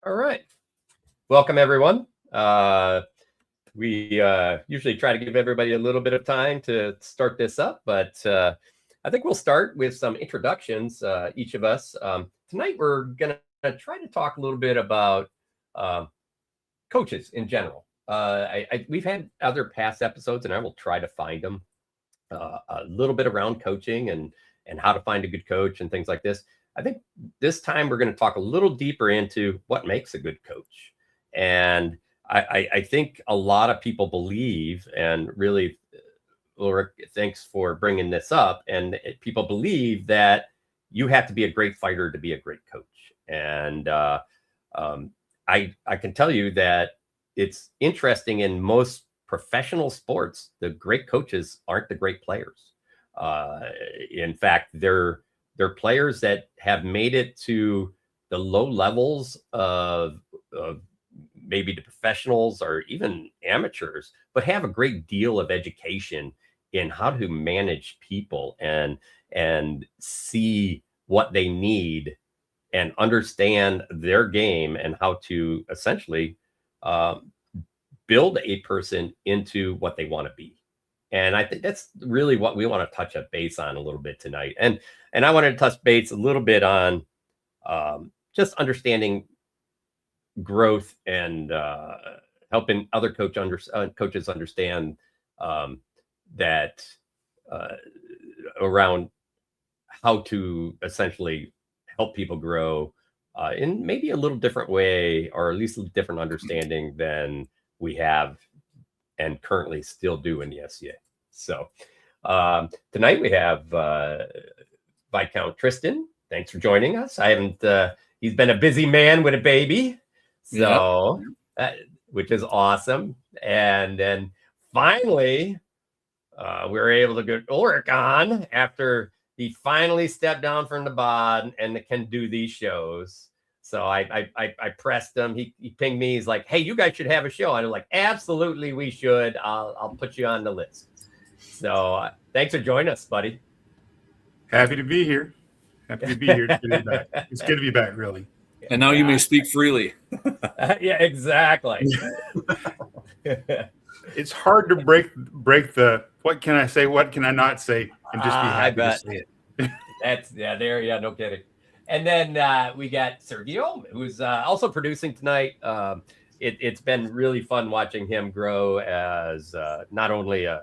All right. Welcome, everyone. We usually try to give everybody a little bit of time to start this up, but I think we'll start with some introductions, each of us. Tonight, we're going to try to talk a little bit about um, coaches in general. We've had other past episodes, and I will try to find them a little bit around coaching and how to find a good coach and things like this. I think this time we're going to talk a little deeper into what makes a good coach. And I think a lot of people believe, and really, Ulrich, thanks for bringing this up. And people believe that you have to be a great fighter to be a great coach. And I can tell you that it's interesting in most professional sports, the great coaches aren't the great players. In fact, they're players that have made it to the low levels of maybe the professionals or even amateurs, but have a great deal of education in how to manage people and see what they need and understand their game and how to essentially build a person into what they want to be. And I think that's really what we want to touch a base on a little bit tonight. And I wanted to touch base a little bit on just understanding growth and helping other coaches understand that around how to essentially help people grow in maybe a little different way, or at least a different understanding than we have and currently still do in the SCA. So tonight we have Viscount Tristan. Thanks for joining us. I haven't, he's been a busy man with a baby, so which is awesome. And then finally, we were able to get Ulrich on after he finally stepped down from the bod and can do these shows. So I pressed him. He pinged me. He's like, "Hey, you guys should have a show." And I'm like, "Absolutely, we should. I'll put you on the list." So thanks for joining us, buddy. Happy to be here. Happy to be here. It's good to be back. It's good to be back, really. And now you may speak freely. Yeah, exactly. It's hard to break the what can I say, what can I not say, and just be happy to say it. No kidding. And then we got Sergio, who's also producing tonight. It's been really fun watching him grow as not only a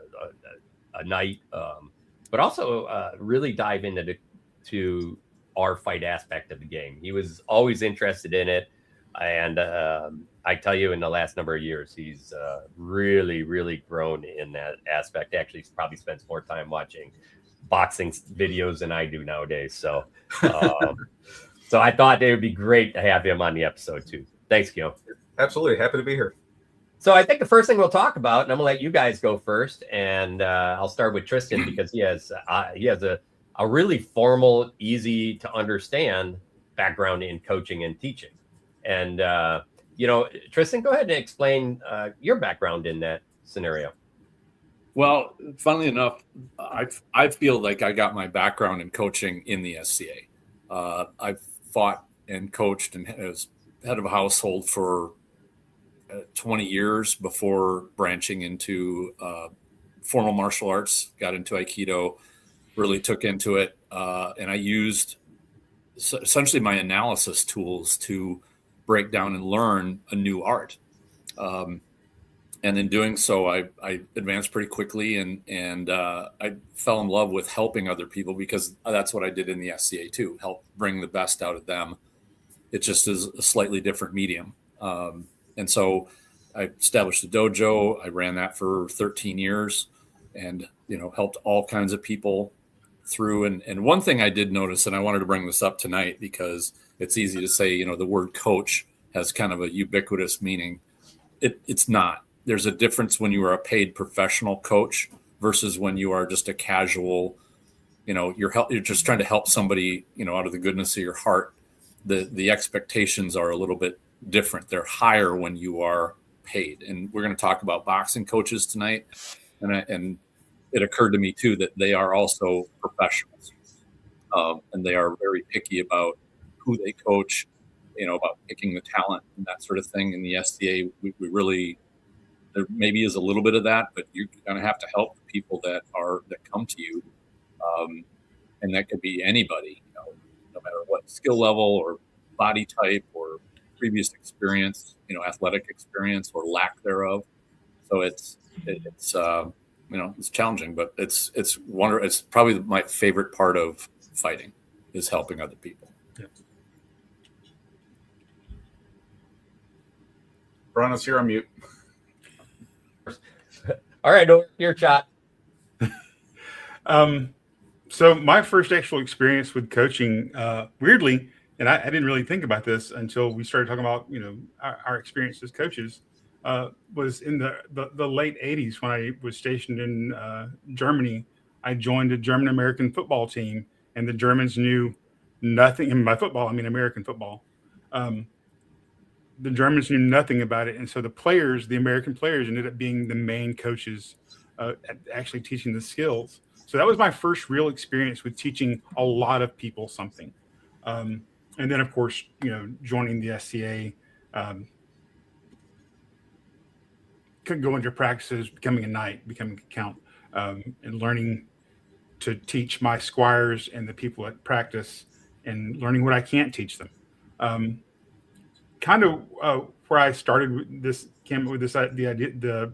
knight, but also really dive into our fight aspect of the game. He was always interested in it. And I tell you, in the last number of years, he's really, really grown in that aspect. Actually, he probably spends more time watching boxing videos than I do nowadays. So so I thought it would be great to have him on the episode too. Thanks, Gil. Absolutely. Happy to be here. So I think the first thing we'll talk about, and I'm gonna let you guys go first, and I'll start with Tristan because he has a really formal, easy to understand background in coaching and teaching. And Tristan, go ahead and explain your background in that scenario. Well, funnily enough, I feel like I got my background in coaching in the SCA. I've fought and coached and was head of a household for 20 years before branching into formal martial arts, got into Aikido, really took into it. And I used essentially my analysis tools to break down and learn a new art. And in doing so, I advanced pretty quickly, and I fell in love with helping other people because that's what I did in the SCA too, help bring the best out of them. It just is a slightly different medium. And so I established a dojo. I ran that for 13 years and, helped all kinds of people through. And one thing I did notice, and I wanted to bring this up tonight because it's easy to say, the word coach has kind of a ubiquitous meaning. It's not. There's a difference when you are a paid professional coach versus when you are just a casual, you're just trying to help somebody, out of the goodness of your heart. The expectations are a little bit different. They're higher when you are paid. And we're going to talk about boxing coaches tonight. And it occurred to me too that they are also professionals, and they are very picky about who they coach, about picking the talent and that sort of thing. In the SCA, we really, there maybe is a little bit of that, but you're going to have to help the people that come to you. And that could be anybody, no matter what skill level or body type or previous experience, athletic experience or lack thereof. So it's challenging, but it's probably my favorite part of fighting is helping other people. Yeah. Bronos, you're on mute. All right, your shot. So my first actual experience with coaching, weirdly, and I didn't really think about this until we started talking about, our experience as coaches, was in the late 80s when I was stationed in Germany. I joined a German American football team, and the Germans knew nothing. And by football, I mean American football. The Germans knew nothing about it, and so the American players, ended up being the main coaches, at actually teaching the skills. So that was my first real experience with teaching a lot of people something. And then, of course, joining the SCA, could go into practices, becoming a knight, becoming a count, and learning to teach my squires and the people at practice, and learning what I can't teach them. Kind of where I started with this, came up with this, the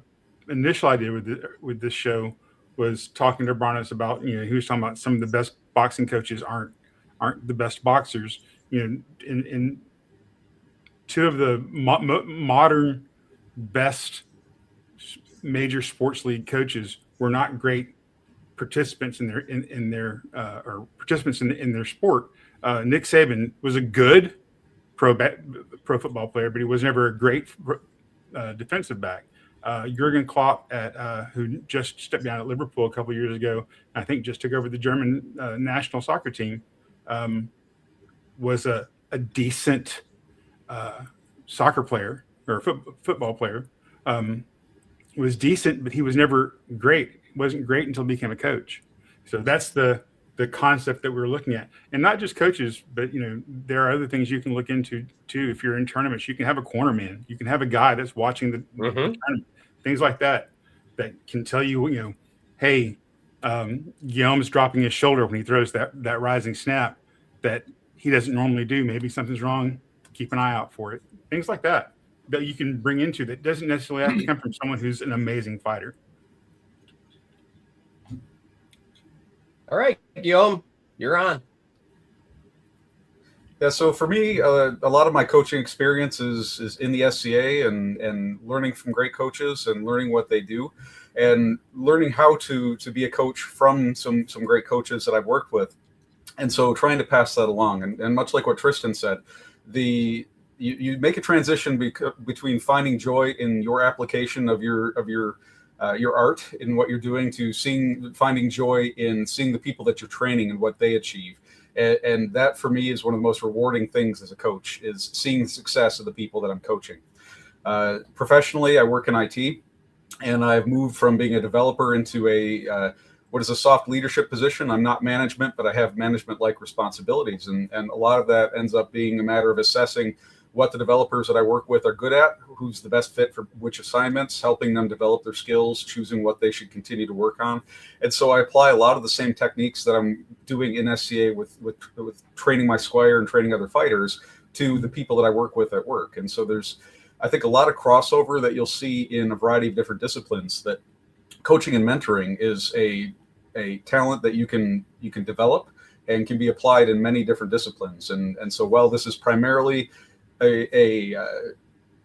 initial idea with this show was talking to Bronos about, he was talking about some of the best boxing coaches aren't the best boxers. In two of the modern best major sports league coaches were not great participants in their sport. Nick Saban was a good pro football player, but he was never a great defensive back. Jurgen Klopp, who just stepped down at Liverpool a couple of years ago, I think just took over the German national soccer team, was a decent soccer player or football player. Was decent, but he was never great. He wasn't great until he became a coach. So that's the concept that we're looking at, and not just coaches, but there are other things you can look into too. If you're in tournaments, you can have a cornerman, you can have a guy that's watching the tournament, things like that can tell you, hey, Guillaume's dropping his shoulder when he throws that rising snap that he doesn't normally do. Maybe something's wrong. Keep an eye out for it. Things like that you can bring into that doesn't necessarily have to come from someone who's an amazing fighter. All right, Guillaume, you're on. Yeah, so for me, a lot of my coaching experience is in the SCA and learning from great coaches and learning what they do and learning how to be a coach from some great coaches that I've worked with. And so trying to pass that along. And much like what Tristan said, you make a transition between finding joy in your application of your art in what you're doing to finding joy in seeing the people that you're training and what they achieve. And that for me is one of the most rewarding things as a coach, is seeing the success of the people that I'm coaching. Professionally, I work in IT, and I've moved from being a developer into what is a soft leadership position. I'm not management, but I have management-like responsibilities. And a lot of that ends up being a matter of assessing what the developers that I work with are good at, who's the best fit for which assignments, helping them develop their skills, choosing what they should continue to work on. And so I apply a lot of the same techniques that I'm doing in SCA with training my squire and training other fighters to the people that I work with at work. And so there's, I think, a lot of crossover that you'll see in a variety of different disciplines. That coaching and mentoring is a talent that you can develop and can be applied in many different disciplines. And so while this is primarily a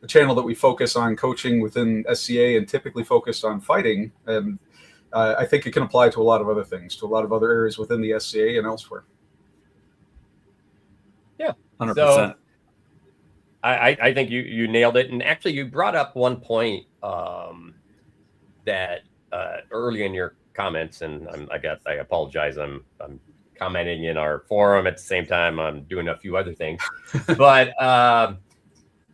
channel that we focus on coaching within SCA and typically focused on fighting, and I think it can apply to a lot of other things, to a lot of other areas within the SCA and elsewhere. Yeah, 100%. So I think you nailed it. And actually, you brought up one point that early in your comments, and I apologize. I'm commenting in our forum at the same time I'm doing a few other things, but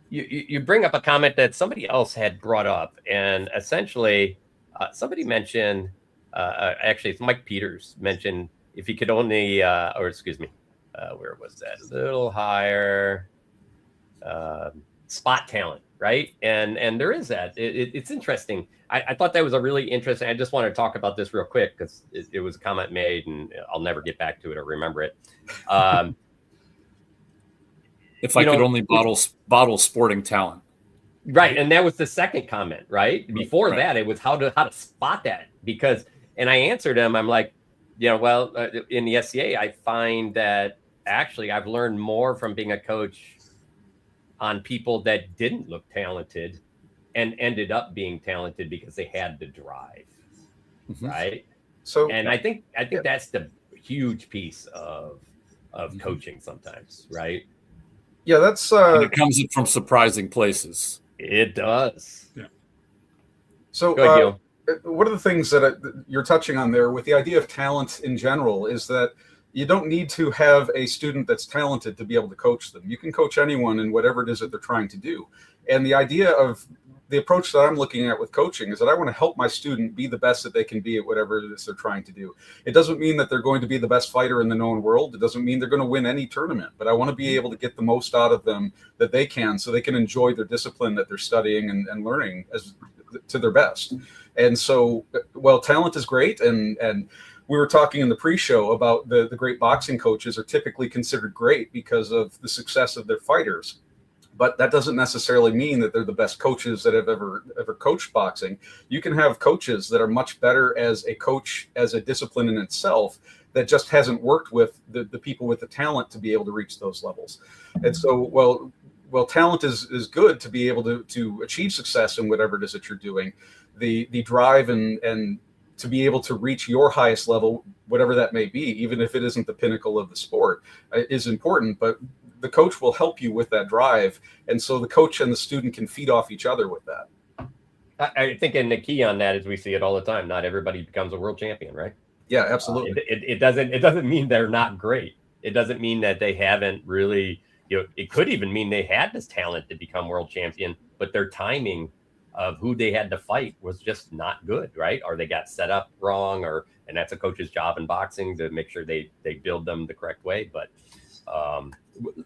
you bring up a comment that somebody else had brought up, and essentially somebody mentioned, actually it's Mike Peters mentioned, if he could only, where was that? A little higher. spot talent, right? And there is that. It's interesting. I thought that was a really interesting. I just want to talk about this real quick because it was a comment made, and I'll never get back to it or remember it. If I could only bottle sporting talent. Right. And that was the second comment, right? Before that, it was how to spot that. Because, and I answered him, I'm like, well, in the SCA, I find that actually I've learned more from being a coach on people that didn't look talented and ended up being talented because they had the drive. Right. So, and I think that's the huge piece of coaching sometimes, right? Yeah, that's and it comes from surprising places. It does. Yeah. So one of the things that you're touching on there with the idea of talent in general is that you don't need to have a student that's talented to be able to coach them. You can coach anyone in whatever it is that they're trying to do. And the idea of the approach that I'm looking at with coaching is that I want to help my student be the best that they can be at whatever it is they're trying to do. It doesn't mean that they're going to be the best fighter in the known world. It doesn't mean they're going to win any tournament, but I want to be able to get the most out of them that they can so they can enjoy their discipline that they're studying and learning as to their best. And so, well, talent is great. And we were talking in the pre-show about the great boxing coaches are typically considered great because of the success of their fighters. But that doesn't necessarily mean that they're the best coaches that have ever coached boxing. You can have coaches that are much better as a coach, as a discipline in itself, that just hasn't worked with the people with the talent to be able to reach those levels. And so, well, talent is good to be able to achieve success in whatever it is that you're doing. The drive and to be able to reach your highest level, whatever that may be, even if it isn't the pinnacle of the sport, is important. But the coach will help you with that drive. And so the coach and the student can feed off each other with that. I think, and the key on that is we see it all the time. Not everybody becomes a world champion, right? Yeah, absolutely. It doesn't mean they're not great. It doesn't mean that they haven't really, it could even mean they had this talent to become world champion, but their timing of who they had to fight was just not good, right? Or they got set up wrong, and that's a coach's job in boxing to make sure they build them the correct way. But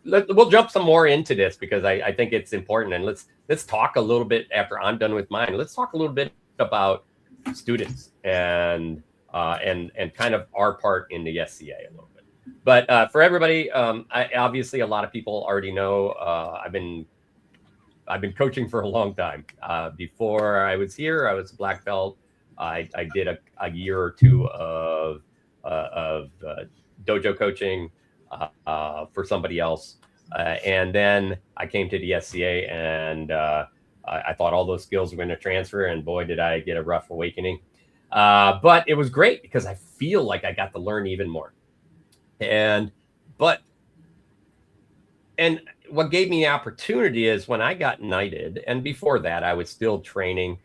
we'll jump some more into this because I think it's important. And let's talk a little bit after I'm done with mine. Let's talk a little bit about students and kind of our part in the SCA a little bit. But for everybody, obviously a lot of people already know I've been coaching for a long time. Before I was here, I was a black belt. I did a year or two of dojo coaching for somebody else. And then I came to the SCA and I thought all those skills were going to transfer. And boy, did I get a rough awakening. But it was great because I feel like I got to learn even more. And what gave me the opportunity is when I got knighted, and before that, I was still training.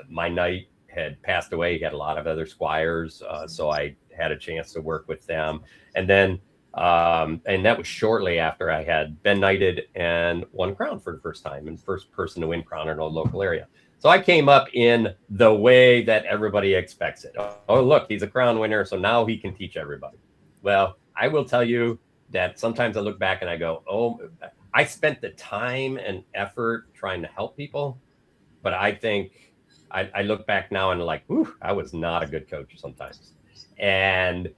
My knight had passed away. He had a lot of other squires, so I had a chance to work with them. And then, and that was shortly after I had been knighted and won crown for the first time, and first person to win crown in a local area. So I came up in the way that everybody expects it. Oh, look, he's a crown winner, so now he can teach everybody. Well, I will tell you that sometimes I look back and I go, oh, I spent the time and effort trying to help people. But I think I look back now and like, whew, I was not a good coach sometimes. And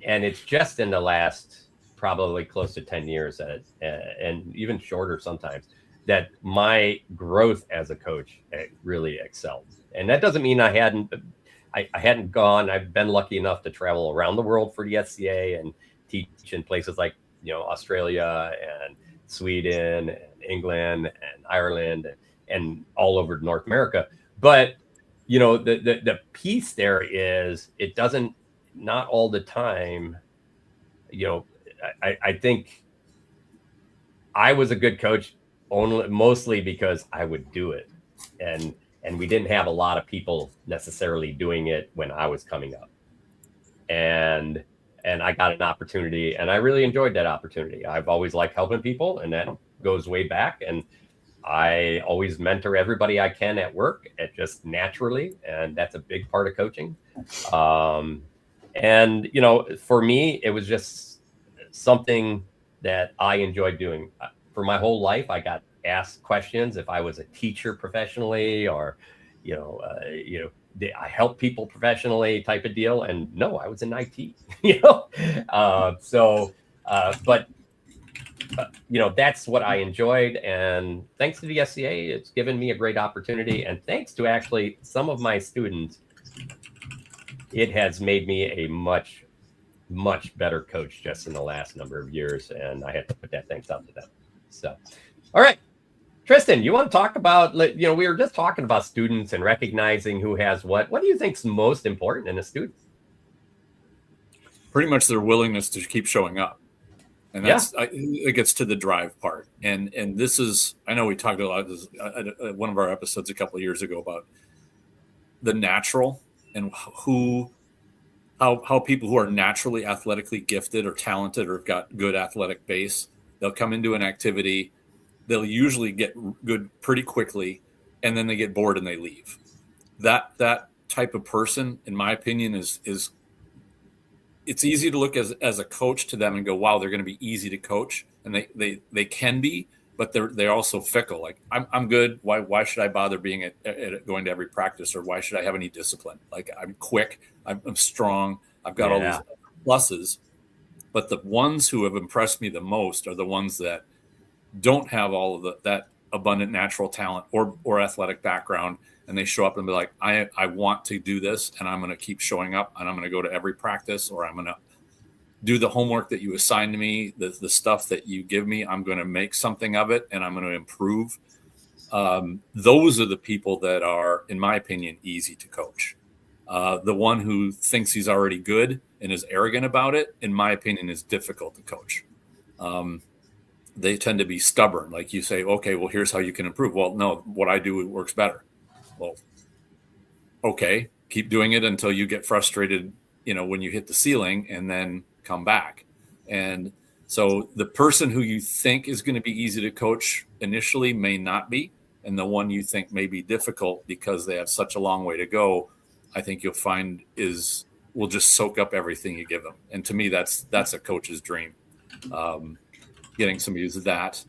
it's just in the last probably close to 10 years and even shorter sometimes that my growth as a coach really excelled. And that doesn't mean I hadn't gone. I've been lucky enough to travel around the world for the SCA and teach in places like, Australia and Sweden and England and Ireland and all over North America. But, the piece there is it doesn't, not all the time, I think I was a good coach mostly because I would do it. And we didn't have a lot of people necessarily doing it when I was coming up. And I got an opportunity and I really enjoyed that opportunity. I've always liked helping people and that goes way back. And I always mentor everybody I can at work just naturally. And that's a big part of coaching. And, for me, it was just something that I enjoyed doing. for my whole life, I got asked questions if I was a teacher professionally, or, did I help people professionally type of deal. And no, I was in IT, but that's what I enjoyed. And thanks to the SCA, it's given me a great opportunity. And thanks to actually some of my students, it has made me a much, much better coach just in the last number of years. And I have to put that thanks out to them. So, all right, Tristan, you want to talk about, we were just talking about students and recognizing who has what. What do you think is most important in a student? Pretty much their willingness to keep showing up. And it gets to the drive part. And this is, I know we talked a lot of this at one of our episodes a couple of years ago about the natural and how people who are naturally athletically gifted or talented or have got good athletic base, they'll come into an activity, they'll usually get good pretty quickly, and then they get bored and they leave. That type of person, in my opinion, is it's easy to look as a coach to them and go, wow, they're going to be easy to coach. And they can be, but they're also fickle. Like, I'm good. Why should I bother being at going to every practice, or why should I have any discipline? Like, I'm quick, I'm strong, I've got all these pluses. But the ones who have impressed me the most are the ones that don't have all of that abundant natural talent or athletic background. And they show up and be like, I want to do this, and I'm going to keep showing up, and I'm going to go to every practice, or I'm going to do the homework that you assign to me, the stuff that you give me. I'm going to make something of it, and I'm going to improve. Those are the people that are, in my opinion, easy to coach. The one who thinks he's already good and is arrogant about it, in my opinion, is difficult to coach. They tend to be stubborn. Like, you say, okay, well, here's how you can improve. Well, no, what I do works better. Well, okay, keep doing it until you get frustrated, when you hit the ceiling, and then come back. And so the person who you think is going to be easy to coach initially may not be. And the one you think may be difficult because they have such a long way to go, I think you'll find will just soak up everything you give them. And to me, that's a coach's dream. Getting somebody who's that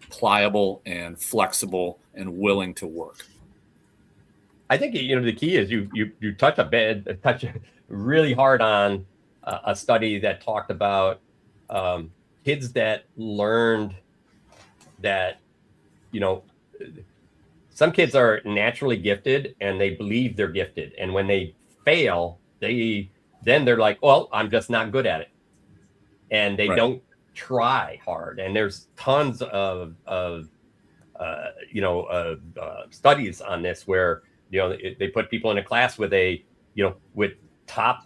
pliable and flexible and willing to work. I think the key is you touch really hard on a study that talked about kids that learned that some kids are naturally gifted and they believe they're gifted, and when they fail, they're like, well, I'm just not good at it, and they don't try hard. And there's tons of studies on this where they put people in a class with with top,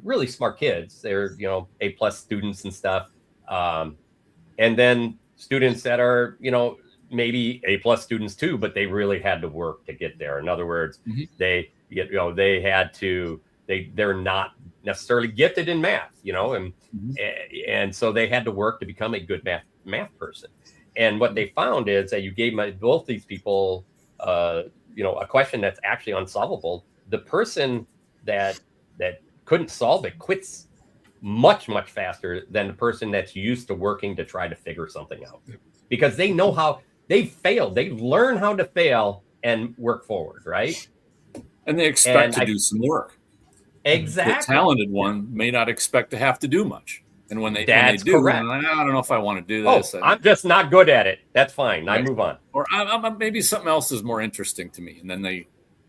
really smart kids. They're, A+ students and stuff. And then students that are, maybe A+ students too, but they really had to work to get there. In other words, they're not necessarily gifted in math, and so they had to work to become a good math person. And what they found is that you gave both these people, a question that's actually unsolvable. The person that couldn't solve it quits much, much faster than the person that's used to working to try to figure something out, because they know how they failed. They learn how to fail and work forward, right? And they expect to do some work. Exactly. The talented one may not expect to have to do much. And when they do, correct. I don't know if I want to do this. I'm just not good at it. That's fine. Right. I move on. Or maybe something else is more interesting to me. And then they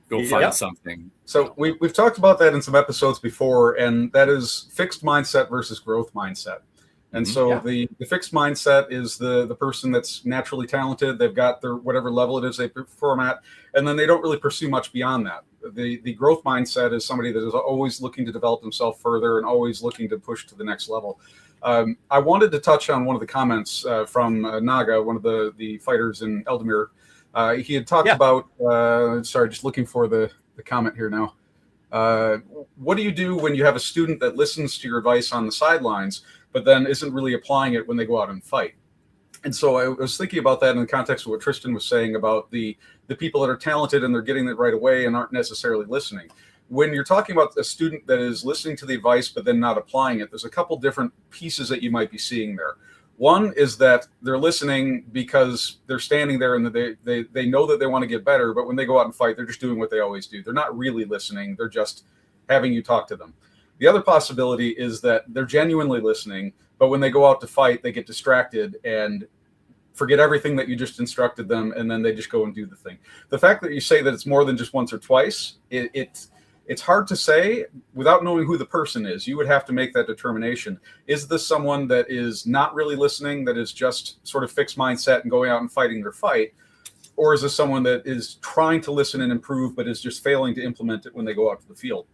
go find something. So we've talked about that in some episodes before, and that is fixed mindset versus growth mindset. And so the fixed mindset is the person that's naturally talented. They've got their whatever level it is they perform at, and then they don't really pursue much beyond that. The growth mindset is somebody that is always looking to develop themselves further and always looking to push to the next level. I wanted to touch on one of the comments from Naga, one of the fighters in Eldemir. He had talked about, just looking for the comment here now. What do you do when you have a student that listens to your advice on the sidelines, but then isn't really applying it when they go out and fight? And so I was thinking about that in the context of what Tristan was saying about the people that are talented and they're getting it right away and aren't necessarily listening. When you're talking about a student that is listening to the advice but then not applying it, there's a couple different pieces that you might be seeing there. One is that they're listening because they're standing there and they know that they want to get better, but when they go out and fight, they're just doing what they always do. They're not really listening. They're just having you talk to them. The other possibility is that they're genuinely listening, but when they go out to fight, they get distracted and forget everything that you just instructed them, and then they just go and do the thing. The fact that you say that it's more than just once or twice, it's hard to say without knowing who the person is. You would have to make that determination. Is this someone that is not really listening, that is just sort of fixed mindset and going out and fighting their fight? Or is this someone that is trying to listen and improve, but is just failing to implement it when they go out to the field?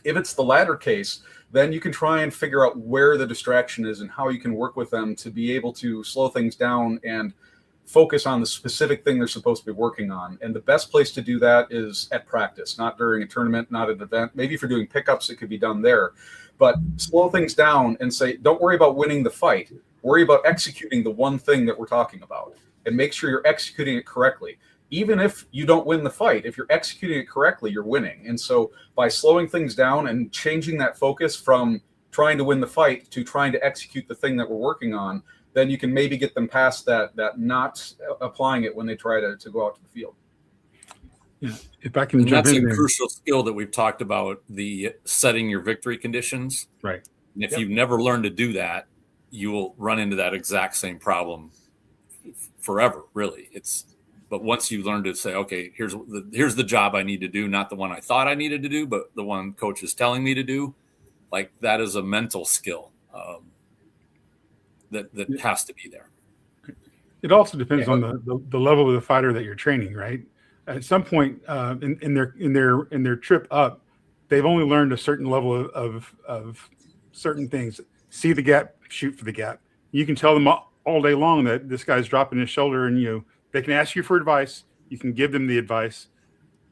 If it's the latter case, then you can try and figure out where the distraction is and how you can work with them to be able to slow things down and focus on the specific thing they're supposed to be working on. And the best place to do that is at practice, not during a tournament, not an event. Maybe if you're doing pickups, it could be done there. But slow things down and say, don't worry about winning the fight. Worry about executing the one thing that we're talking about, and make sure you're executing it correctly. Even if you don't win the fight, if you're executing it correctly, you're winning. And so by slowing things down and changing that focus from trying to win the fight to trying to execute the thing that we're working on, then you can maybe get them past that not applying it when they try to go out to the field. Yeah, if I can jump in, that's in a there. crucial skill that we've talked about, the setting your victory conditions. Right. And if you've never learned to do that, you will run into that exact same problem forever, really. But once you learn to say, okay, here's the job I need to do, not the one I thought I needed to do, but the one coach is telling me to do, like that is a mental skill that has to be there. It also depends on the level of the fighter that you're training, right? At some point in their trip up, they've only learned a certain level of certain things. See the gap, shoot for the gap. You can tell them all day long that this guy's dropping his shoulder, and they can ask you for advice. You can give them the advice,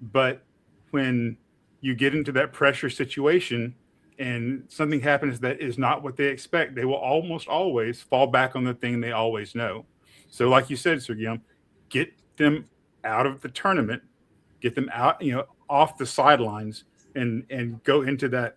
but when you get into that pressure situation and something happens that is not what they expect, they will almost always fall back on the thing they always know. So like you said, Sir Guillaume, get them out of the tournament, get them out, off the sidelines, and go into that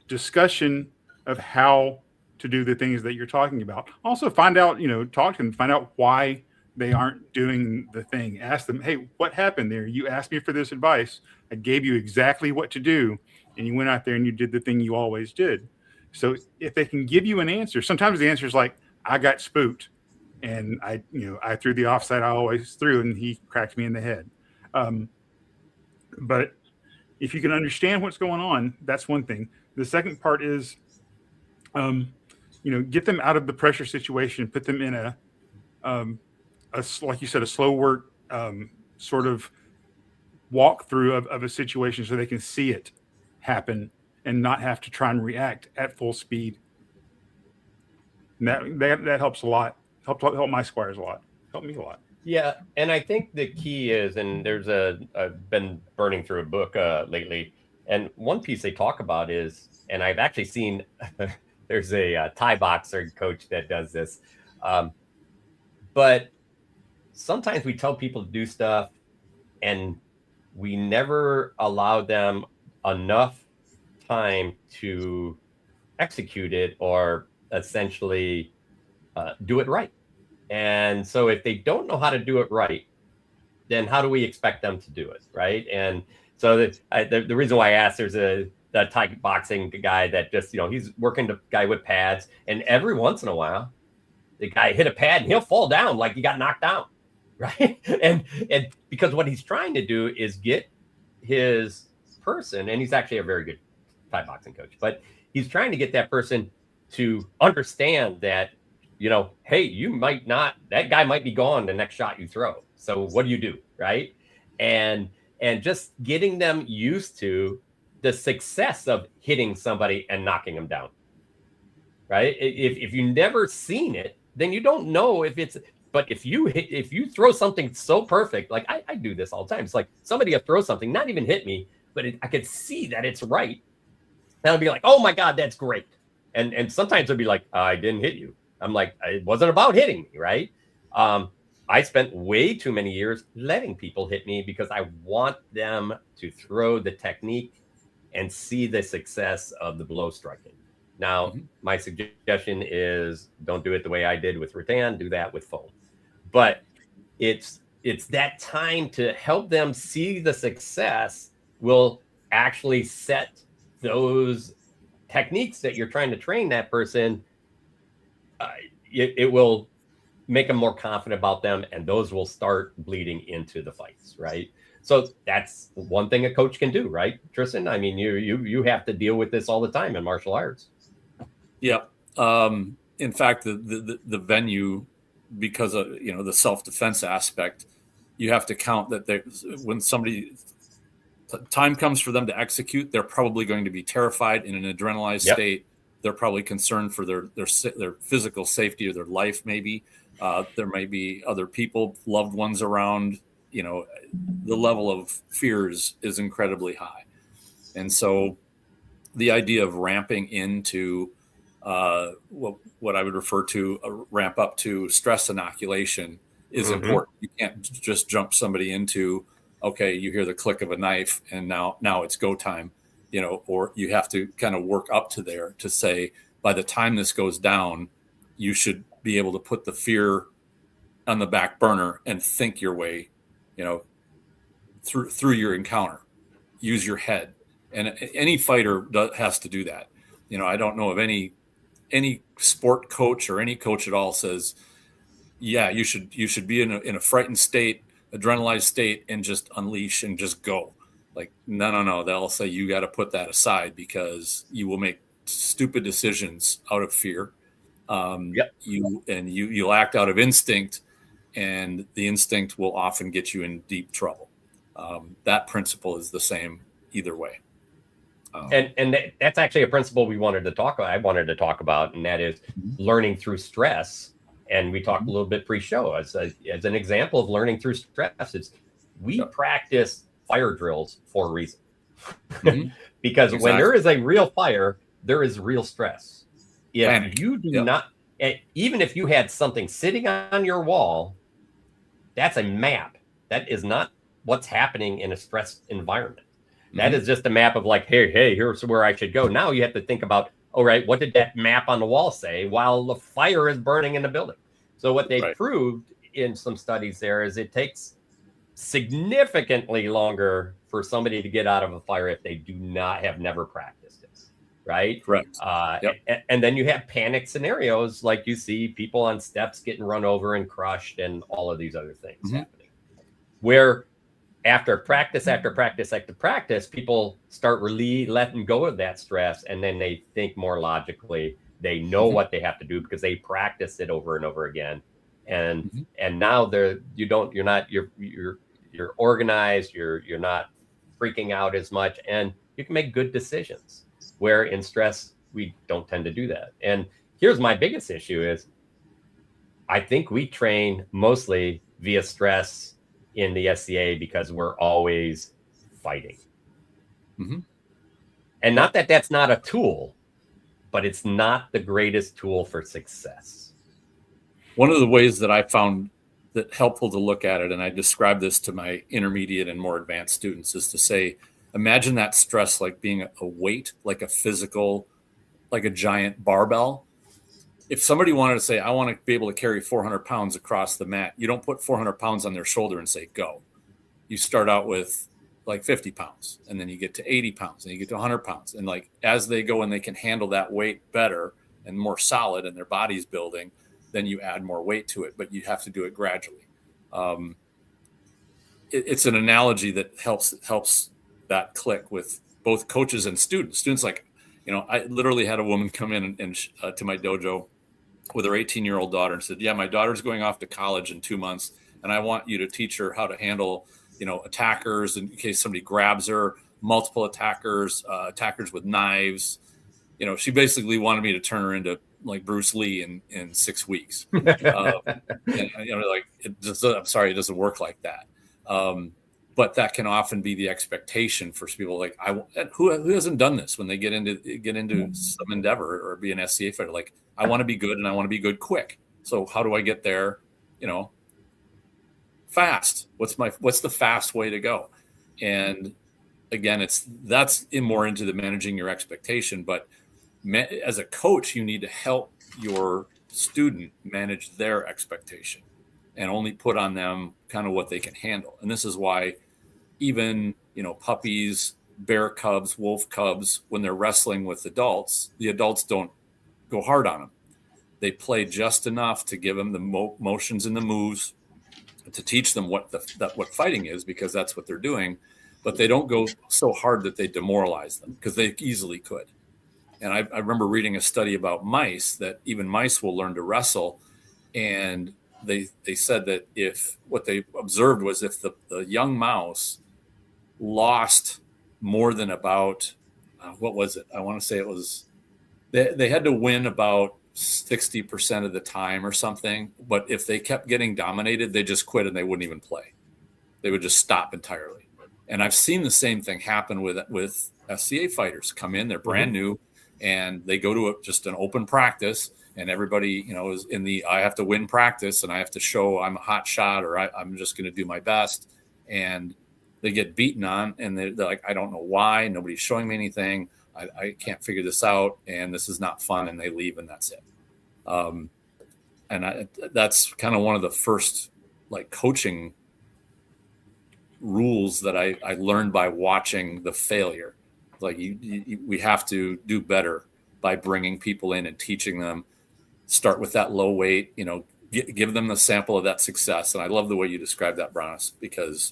discussion of how to do the things that you're talking about. Also find out, talk to them, find out why they aren't doing the thing. Ask them, hey, what happened there? You asked me for this advice. I gave you exactly what to do, and you went out there and you did the thing you always did. So if they can give you an answer, sometimes the answer is like, I got spooked, and I threw the offside I always threw, and he cracked me in the head. But if you can understand what's going on, that's one thing. The second part is, get them out of the pressure situation, put them in a like you said, a slow work sort of walkthrough of a situation so they can see it happen and not have to try and react at full speed. And that helps a lot. Help my squires a lot. Helped me a lot. Yeah, and I think the key is, and I've been burning through a book lately, and one piece they talk about is, and I've actually seen, there's a Thai boxer coach that does this, but sometimes we tell people to do stuff and we never allow them enough time to execute it or essentially do it right. And so if they don't know how to do it right, then how do we expect them to do it, right? And so the reason why I asked, there's the Thai boxing guy that just, he's working the guy with pads, and every once in a while, the guy hit a pad and he'll fall down like he got knocked down, right? And because what he's trying to do is get his person, and he's actually a very good Thai boxing coach, but he's trying to get that person to understand that, hey, that guy might be gone the next shot you throw. So what do you do, right? And just getting them used to the success of hitting somebody and knocking them down, right? If you've never seen it, then you don't know if it's. But if you throw something so perfect, like I do this all the time. It's like somebody will throw something, not even hit me, but I could see that it's right. And I'll be like, oh my God, that's great. And sometimes it'll be like, I didn't hit you. I'm like, it wasn't about hitting me, right? I spent way too many years letting people hit me because I want them to throw the technique and see the success of the blow striking. Now, Mhm. my suggestion is don't do it the way I did with rattan, do that with foam. But it's that time to help them see the success will actually set those techniques that you're trying to train that person. uh, it will make them more confident about them, and those will start bleeding into the fights, right? So that's one thing a coach can do, right, Tristan? I mean, you have to deal with this all the time in martial arts. Yeah. In fact, the venue, because of the self defense aspect, you have to count that when somebody time comes for them to execute, they're probably going to be terrified in an adrenalized Yep. state. They're probably concerned for their physical safety or their life. Maybe there may be other people, loved ones around. The level of fear is incredibly high, and so the idea of ramping into what I would refer to a ramp up to stress inoculation is important. You can't just jump somebody into, okay, you hear the click of a knife and now it's go time, or you have to kind of work up to there to say, by the time this goes down, you should be able to put the fear on the back burner and think your way, through your encounter. Use your head, and any fighter has to do that. I don't know of any sport coach or any coach at all says, yeah, you should be in a frightened state, adrenalized state, and just unleash and just go. Like, no. They'll say you got to put that aside because you will make stupid decisions out of fear. Yep. You'll act out of instinct, and the instinct will often get you in deep trouble. That principle is the same either way. And that's actually a principle I wanted to talk about, and that is learning through stress. And we talked a little bit pre-show as an example of learning through stress. We practice fire drills for a reason. Because when there is a real fire, there is real stress. If Panic. You do not, even if you had something sitting on your wall, that's a map. That is not what's happening in a stress environment. That is just a map of like, hey, here's where I should go. Now you have to think about, all right, what did that map on the wall say while the fire is burning in the building? So what they proved in some studies there is it takes significantly longer for somebody to get out of a fire if they do not have never practiced it, right? Correct. And then you have panic scenarios like you see people on steps getting run over and crushed and all of these other things happening, where after practice, people start really letting go of that stress, and then they think more logically. They know what they have to do because they practice it over and over again, and now you're organized. You're not freaking out as much, and you can make good decisions. Where in stress we don't tend to do that. And here's my biggest issue is I think we train mostly via stress in the SCA because we're always fighting. And not that that's not a tool, but it's not the greatest tool for success. One of the ways that I found that helpful to look at it, and I describe this to my intermediate and more advanced students, is to say, imagine that stress like being a weight, like a physical, like a giant barbell. If somebody wanted to say, I want to be able to carry 400 pounds across the mat, you don't put 400 pounds on their shoulder and say, go. You start out with like 50 pounds, and then you get to 80 pounds, and you get to 100 pounds. And like as they go and they can handle that weight better and more solid and their body's building, then you add more weight to it, but you have to do it gradually. It's an analogy that helps that click with both coaches and students. Students like, I literally had a woman come in and to my dojo with her 18-year-old daughter and said, yeah, my daughter's going off to college in 2 months, and I want you to teach her how to handle, attackers in case somebody grabs her, multiple attackers with knives. She basically wanted me to turn her into like Bruce Lee in 6 weeks. I'm sorry, it doesn't work like that. But that can often be the expectation for people. Like, who hasn't done this when they get into some endeavor or be an SCA fighter? Like, I want to be good and I want to be good quick. So how do I get there? Fast. What's the fast way to go? And again, that's more into the managing your expectation. But as a coach, you need to help your student manage their expectation and only put on them kind of what they can handle. And this is why even, puppies, bear cubs, wolf cubs, when they're wrestling with adults, the adults don't go hard on them. They play just enough to give them the motions and the moves to teach them what fighting is, because that's what they're doing. But they don't go so hard that they demoralize them, because they easily could. And I remember reading a study about mice, that even mice will learn to wrestle. And they said that what they observed was if the young mouse lost more than about, what was it? I want to say it was, they had to win about 60% of the time or something. But if they kept getting dominated, they just quit and they wouldn't even play. They would just stop entirely. And I've seen the same thing happen with SCA fighters. Come in, they're brand new, and they go to just an open practice, and everybody, is in the I have to win practice, and I have to show I'm a hot shot, or I'm just going to do my best. And they get beaten on, and they're like, I don't know why. Nobody's showing me anything. I can't figure this out, and this is not fun. And they leave, and that's it. That's kind of one of the first coaching rules that I learned by watching the failure. We have to do better by bringing people in and teaching them. Start with that low weight, give them the sample of that success. And I love the way you described that, Bronis, because,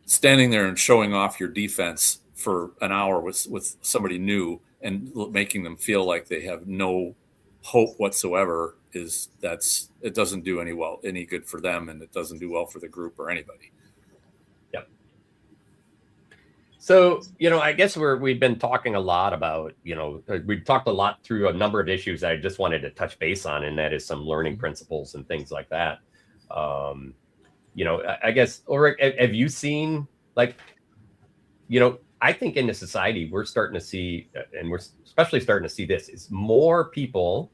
standing there and showing off your defense for an hour with somebody new and making them feel like they have no hope whatsoever it doesn't do any good for them, and it doesn't do well for the group or anybody. Yep. So, I guess we've been talking a lot about, we've talked a lot through a number of issues that I just wanted to touch base on, and that is some learning principles and things like that. I guess, Ulrich, have you seen, I think in the society, we're starting to see, and we're especially starting to see this, is more people,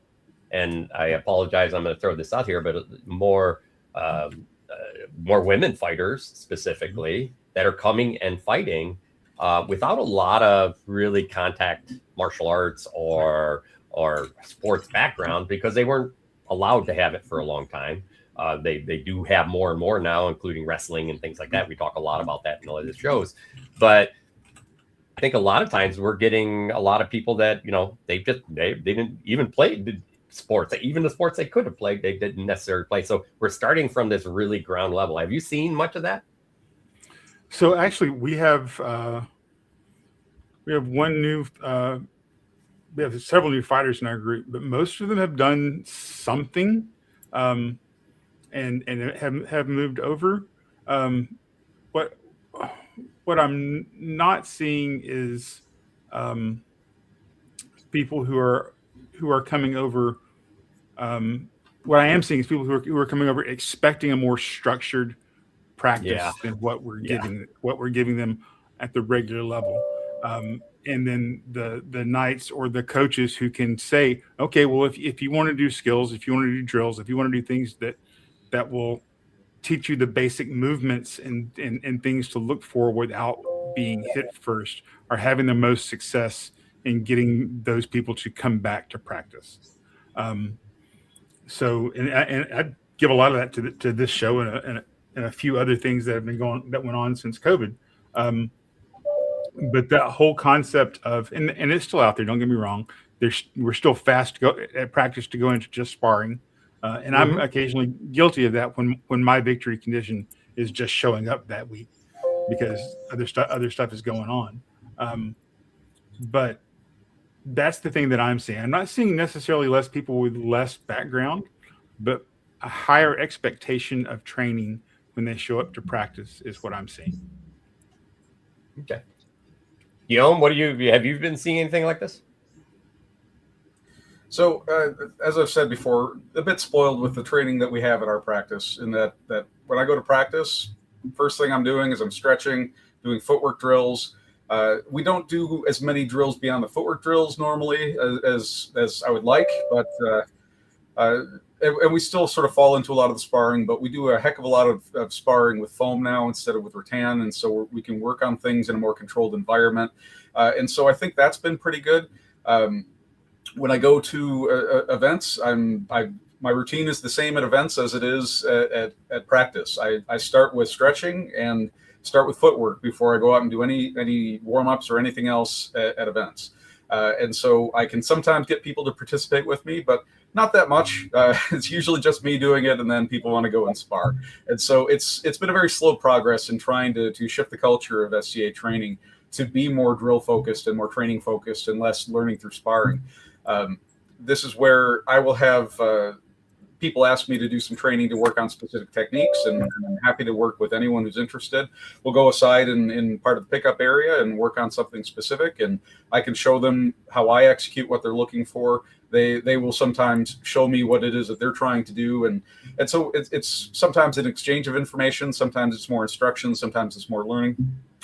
and I apologize, I'm going to throw this out here, but more women fighters specifically that are coming and fighting without a lot of really contact martial arts or sports background, because they weren't allowed to have it for a long time. They do have more and more now, including wrestling and things like that. We talk a lot about that in all of the shows, but I think a lot of times we're getting a lot of people that, they didn't even play sports. Even the sports they could have played, they didn't necessarily play. So we're starting from this really ground level. Have you seen much of that? So actually, we have one new, we have several new fighters in our group, but most of them have done something, and have moved over. What I'm not seeing is people who are coming over. What I am seeing is people who are coming over expecting a more structured practice than what we're giving them at the regular level. And then the knights or the coaches who can say, okay, well, if you want to do skills, if you want to do drills, if you want to do things that will teach you the basic movements and things to look for without being hit first, are having the most success in getting those people to come back to practice. So I give a lot of that to this show and a few other things that went on since COVID. But that whole concept of, and it's still out there, don't get me wrong, we're still fast at practice to go into just sparring. And I'm occasionally guilty of that when my victory condition is just showing up that week because other stuff is going on. But that's the thing that I'm seeing. I'm not seeing necessarily less people with less background, but a higher expectation of training when they show up to practice is what I'm seeing. Okay. Guillaume, have you been seeing anything like this? So, as I've said before, a bit spoiled with the training that we have at our practice, in that when I go to practice, first thing I'm doing is I'm stretching, doing footwork drills. We don't do as many drills beyond the footwork drills normally as I would like, but and we still sort of fall into a lot of the sparring, but we do a heck of a lot of sparring with foam now instead of with rattan, and so we can work on things in a more controlled environment, and so I think that's been pretty good. When I go to events, my routine is the same at events as it is at practice. I start with stretching and start with footwork before I go out and do any warm-ups or anything else at events. And so I can sometimes get people to participate with me, but not that much. It's usually just me doing it, and then people want to go and spar. And so it's been a very slow progress in trying to shift the culture of SCA training to be more drill focused and more training focused and less learning through sparring. This is where I will have people ask me to do some training to work on specific techniques, and I'm happy to work with anyone who's interested. We'll go aside in part of the pickup area and work on something specific, and I can show them how I execute what they're looking for. They will sometimes show me what it is that they're trying to do, and so it's sometimes an exchange of information, sometimes it's more instruction, sometimes it's more learning.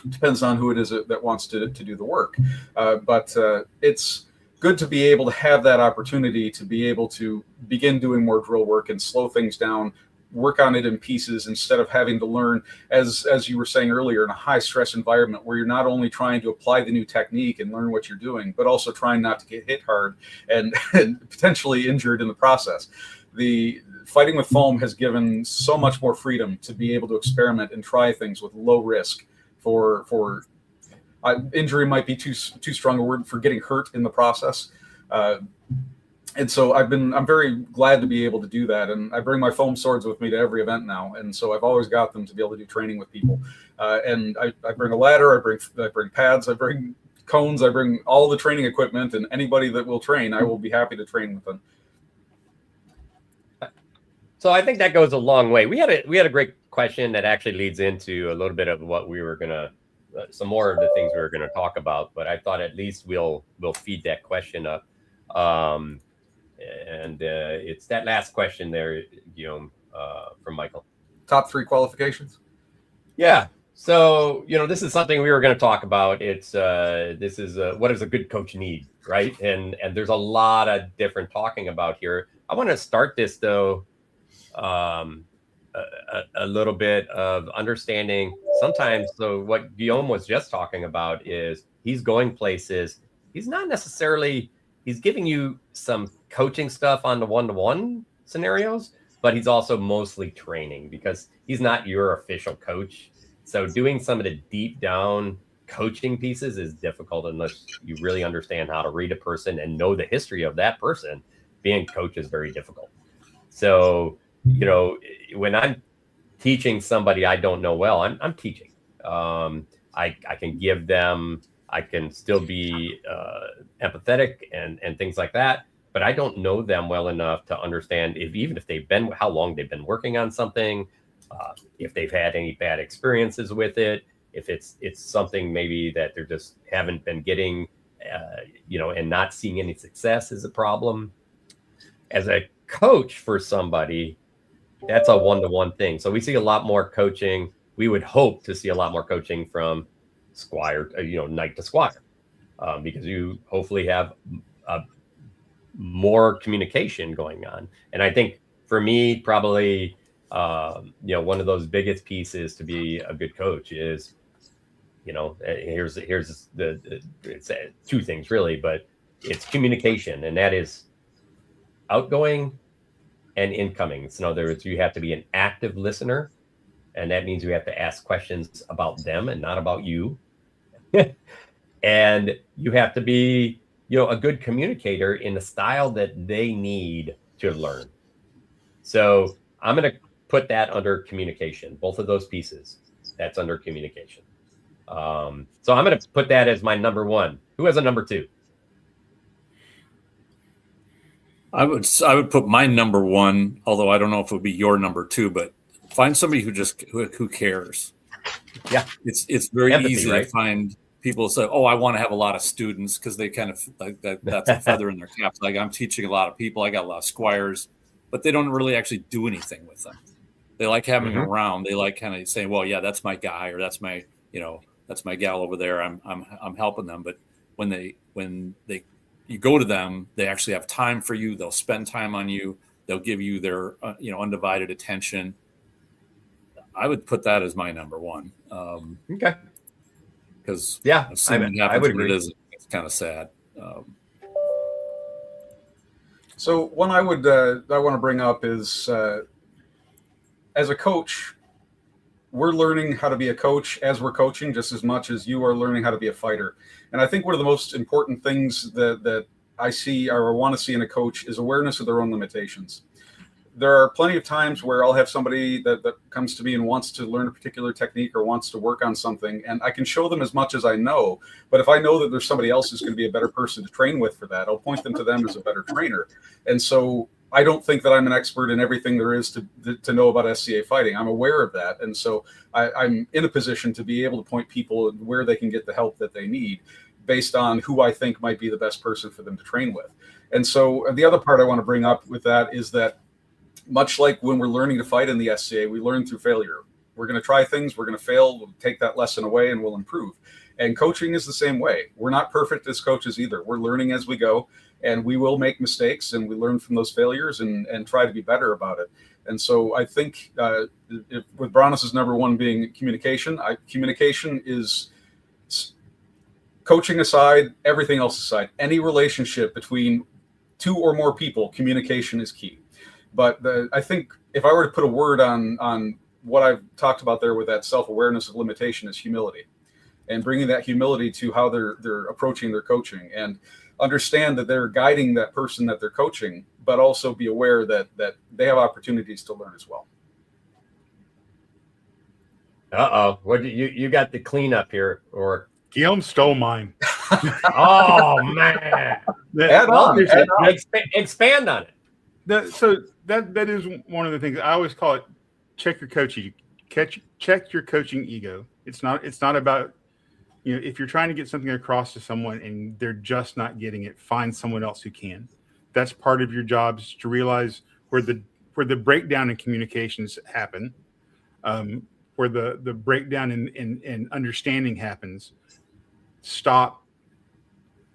It depends on who it is that wants to do the work, but it's good to be able to have that opportunity to be able to begin doing more drill work and slow things down, work on it in pieces instead of having to learn, as you were saying earlier, in a high stress environment where you're not only trying to apply the new technique and learn what you're doing, but also trying not to get hit hard and potentially injured in the process. The fighting with foam has given so much more freedom to be able to experiment and try things with low risk for injury might be too strong a word, for getting hurt in the process. And so I'm very glad to be able to do that. And I bring my foam swords with me to every event now. And so I've always got them to be able to do training with people. And I bring a ladder, I bring pads, I bring cones, I bring all the training equipment, and anybody that will train, I will be happy to train with them. So I think that goes a long way. We had a great question that actually leads into a little bit of what we were going to, some more of the things we were going to talk about, but I thought at least we'll feed that question up. It's that last question there, Guillaume, from Michael. Top 3 qualifications? Yeah. So, this is something we were going to talk about. It's what does a good coach need, right? And there's a lot of different talking about here. I want to start this though, a little bit of understanding sometimes. So what Guillaume was just talking about is he's going places. He's not necessarily, he's giving you some coaching stuff on the one-to-one scenarios, but he's also mostly training because he's not your official coach. So doing some of the deep down coaching pieces is difficult unless you really understand how to read a person and know the history of that person. Being a coach is very difficult. So, when I'm teaching somebody I don't know well, I'm teaching. I can give them, I can still be empathetic and things like that, but I don't know them well enough to understand even if how long they've been working on something, if they've had any bad experiences with it, if it's something maybe that they're just haven't been getting, and not seeing any success is a problem. As a coach for somebody, that's a one-to-one thing. So we see a lot more coaching. We would hope to see a lot more coaching from squire, knight to squire, because you hopefully have more communication going on. And I think for me, probably, one of those biggest pieces to be a good coach is, here's it's two things really, but it's communication, and that is outgoing and incoming. So in other words, you have to be an active listener, and that means you have to ask questions about them and not about you. And you have to be, a good communicator in the style that they need to learn. So I'm going to put that under communication. Both of those pieces, that's under communication. So I'm going to put that as my number 1. Who has a number 2? I would put my number 1, although I don't know if it would be your number 2, but find somebody who cares. Yeah. It's very Empathy, easy right? to find people say, oh, I want to have a lot of students, because they kind of like that's a feather in their cap. Like, I'm teaching a lot of people. I got a lot of squires, but they don't really actually do anything with them. They like having them around. They like kind of saying, well, yeah, that's my guy, or that's my, that's my gal over there. I'm helping them. But when you go to them, they actually have time for you. They'll spend time on you. They'll give you their undivided attention. I would put that as my number one. Okay. Because yeah, I've seen it happen when it is. It's kind of sad. So one I want to bring up is as a coach, we're learning how to be a coach as we're coaching just as much as you are learning how to be a fighter. And I think one of the most important things that I see or want to see in a coach is awareness of their own limitations. There are plenty of times where I'll have somebody that comes to me and wants to learn a particular technique or wants to work on something, and I can show them as much as I know. But if I know that there's somebody else who's going to be a better person to train with for that, I'll point them to them as a better trainer. And so I don't think that I'm an expert in everything there is to know about SCA fighting. I'm aware of that. And so I'm in a position to be able to point people where they can get the help that they need based on who I think might be the best person for them to train with. And so the other part I want to bring up with that is that much like when we're learning to fight in the SCA, we learn through failure. We're going to try things, we're going to fail, we'll take that lesson away and we'll improve. And coaching is the same way. We're not perfect as coaches either. We're learning as we go, and we will make mistakes, and we learn from those failures and try to be better about it. And so I think with Bronis's number one being communication, communication is, coaching aside, everything else aside, any relationship between two or more people, communication is key. But I think if I were to put a word on what I've talked about there with that self-awareness of limitation is humility, and bringing that humility to how they're approaching their coaching, and understand that they're guiding that person that they're coaching, but also be aware that they have opportunities to learn as well. What you got the cleanup here, or Guillaume stole mine. Oh man! Expand on it. That is one of the things I always call it. Check your coaching. Check your coaching ego. It's not about, if you're trying to get something across to someone and they're just not getting it, find someone else who can. That's part of your job, is to realize where the breakdown in communications happen, where the breakdown in understanding happens. Stop.